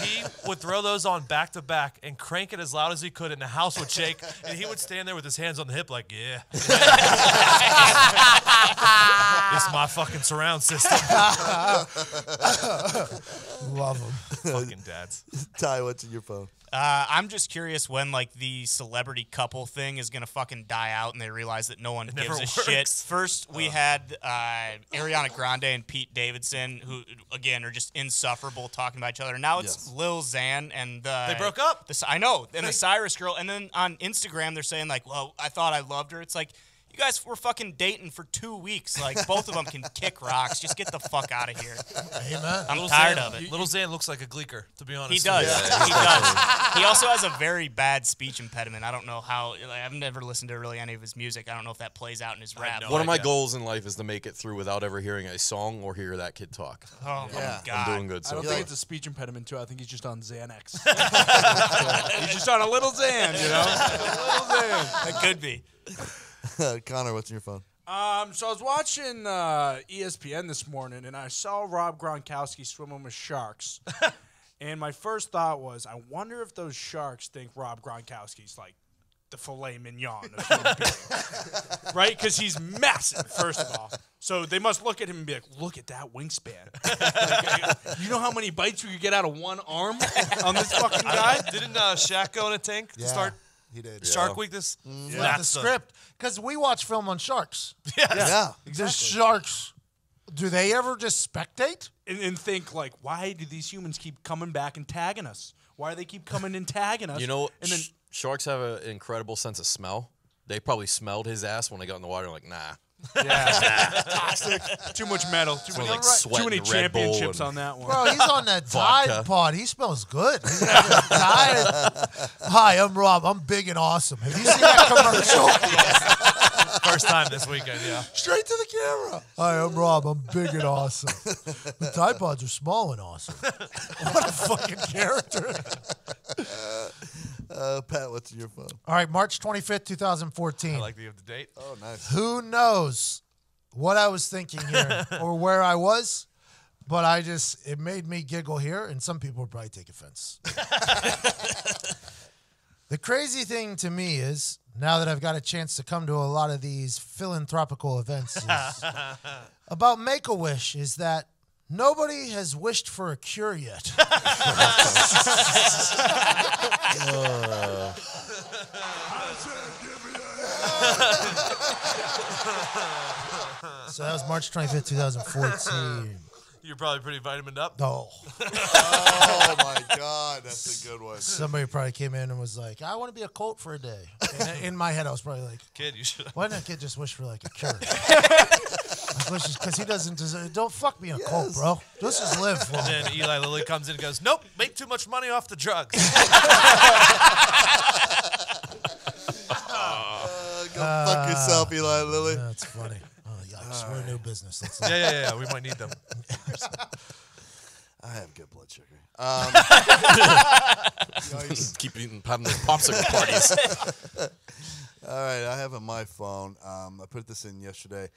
Speaker 2: He would throw those on back to back and crank it as loud as he could, and the house would shake, and he would stand there with his hands on the hip like, yeah. It's my fucking surround system.
Speaker 4: Love them.
Speaker 2: Fucking dads.
Speaker 1: Ty, what's in your phone?
Speaker 7: I'm just curious when like the celebrity couple thing is gonna fucking die out and they realize that no one gives
Speaker 2: never
Speaker 7: a
Speaker 2: works.
Speaker 7: shit. First we had Ariana Grande and Pete Davidson, who again are just insufferable talking about each other. Now it's Lil Xan and
Speaker 2: They broke up.
Speaker 7: I know, and the Cyrus girl. And then on Instagram they're saying like, "Well, I thought I loved her." It's like, you guys were fucking dating for 2 weeks. Like, both of them can kick rocks. Just get the fuck out of here.
Speaker 4: Amen.
Speaker 7: I'm tired of it.
Speaker 2: Little Xan looks like a gleeker, to be honest.
Speaker 7: He does.
Speaker 3: Yeah,
Speaker 7: He does. He also has a very bad speech impediment. I don't know how. Like, I've never listened to really any of his music. I don't know if that plays out in his rap.
Speaker 2: no
Speaker 3: One of my
Speaker 2: idea.
Speaker 3: goals in life is to make it through without ever hearing a song or hear that kid talk.
Speaker 7: Oh my
Speaker 1: Yeah.
Speaker 7: god.
Speaker 3: I'm doing good.
Speaker 5: I
Speaker 3: So
Speaker 5: don't
Speaker 1: Yeah.
Speaker 5: think it's a speech impediment, too. I think he's just on Xanax. He's just on a little Xan, you know? A little Xan.
Speaker 7: It could be.
Speaker 1: Connor, what's in your phone?
Speaker 5: So I was watching ESPN this morning, and I saw Rob Gronkowski swimming with sharks. And my first thought was, I wonder if those sharks think Rob Gronkowski's like the filet mignon of human being. Right? Because he's massive, first of all. So they must look at him and be like, look at that wingspan. Like, you know how many bites you could get out of one arm on this fucking guy?
Speaker 2: Didn't Shaq go in a tank to start
Speaker 6: He did.
Speaker 2: Shark Week this?
Speaker 4: With the
Speaker 2: That's
Speaker 4: script. Because we watch film on sharks.
Speaker 1: Yeah.
Speaker 4: The sharks, do they ever just spectate?
Speaker 5: And think, like, why do these humans keep coming back and tagging us? Why do they keep coming and tagging us?
Speaker 3: You know,
Speaker 5: and then
Speaker 3: sharks have an incredible sense of smell. They probably smelled his ass when they got in the water. Like, nah.
Speaker 5: toxic, too much metal, too
Speaker 3: Smells
Speaker 5: many,
Speaker 3: like sweat
Speaker 5: too many
Speaker 3: and Red Bull
Speaker 5: championships
Speaker 3: and-
Speaker 5: on that one.
Speaker 4: Bro, he's on that
Speaker 3: Vodka.
Speaker 4: Tide Pod. He smells good. He's got that Tide. Hi, I'm Rob. I'm big and awesome. Have you seen that commercial?
Speaker 2: First time this weekend, yeah.
Speaker 4: Straight to the camera. Hi, I'm Rob. I'm big and awesome. The Tide Pods are small and awesome. What a fucking character.
Speaker 1: Pat, what's in your phone?
Speaker 4: All right, March 25th, 2014.
Speaker 2: I like the date.
Speaker 1: Oh, nice.
Speaker 4: Who knows what I was thinking here or where I was, but it made me giggle here, and some people would probably take offense. The crazy thing to me is now that I've got a chance to come to a lot of these philanthropical events, is about Make-A-Wish is that nobody has wished for a cure yet. So that was March 25th, 2014.
Speaker 2: You're probably pretty vitamined up.
Speaker 4: No.
Speaker 1: Oh, my God. That's a good one.
Speaker 4: Somebody probably came in and was like, I want to be a cult for a day. And in my head, I was probably like,
Speaker 2: Kid, you should.
Speaker 4: why didn't that kid just wish for like a cure? Because he doesn't deserve. Don't fuck me in a cult, bro. Let's just live. For
Speaker 2: And then Eli Lilly comes in and goes, nope, make too much money off the drugs.
Speaker 1: Go fuck yourself, Eli Lilly.
Speaker 4: That's funny. Oh, yikes. We're a new business. Let's
Speaker 2: Yeah. We might need them.
Speaker 1: I have good blood sugar.
Speaker 3: Keep having those popsicle parties.
Speaker 1: All right, I have on my phone. I put this in yesterday.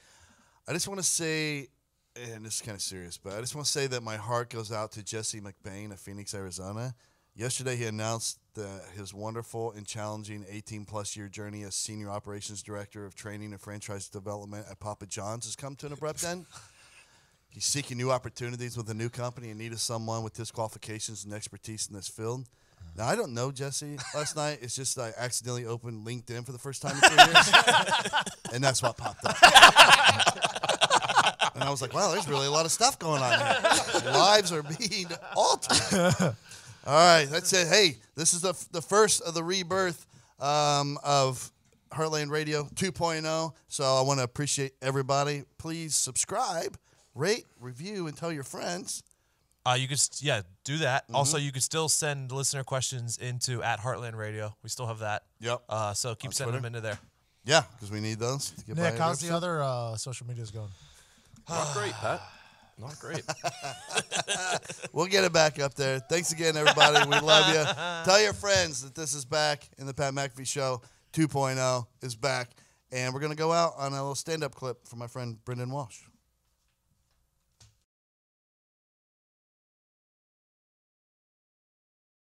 Speaker 1: I just want to say, and this is kind of serious, but I just want to say that my heart goes out to Jesse McBain of Phoenix, Arizona. Yesterday, he announced that his wonderful and challenging 18-plus year journey as Senior Operations Director of Training and Franchise Development at Papa John's has come to an abrupt end. He's seeking new opportunities with a new company and needed someone with his qualifications and expertise in this field. Now, I don't know Jesse last night. It's just I accidentally opened LinkedIn for the first time in 3 years, and that's what popped up. And I was like, wow, there's really a lot of stuff going on here. Lives are being altered. All right, that's it. Hey, this is the first of the rebirth of Heartland Radio 2.0, so I want to appreciate everybody. Please subscribe, rate, review, and tell your friends.
Speaker 2: You could, do that. Mm-hmm. Also, you could still send listener questions into @Heartland Radio. We still have that.
Speaker 1: Yep.
Speaker 2: So keep sending them into there.
Speaker 1: Yeah, because we need those. To get
Speaker 4: Nick, how's the other social medias going?
Speaker 3: Not great, Pat. Not great.
Speaker 1: We'll get it back up there. Thanks again, everybody. We love you. Tell your friends that this is back, and the Pat McAfee Show 2.0 is back. And we're going to go out on a little stand-up clip from my friend Brendan Walsh.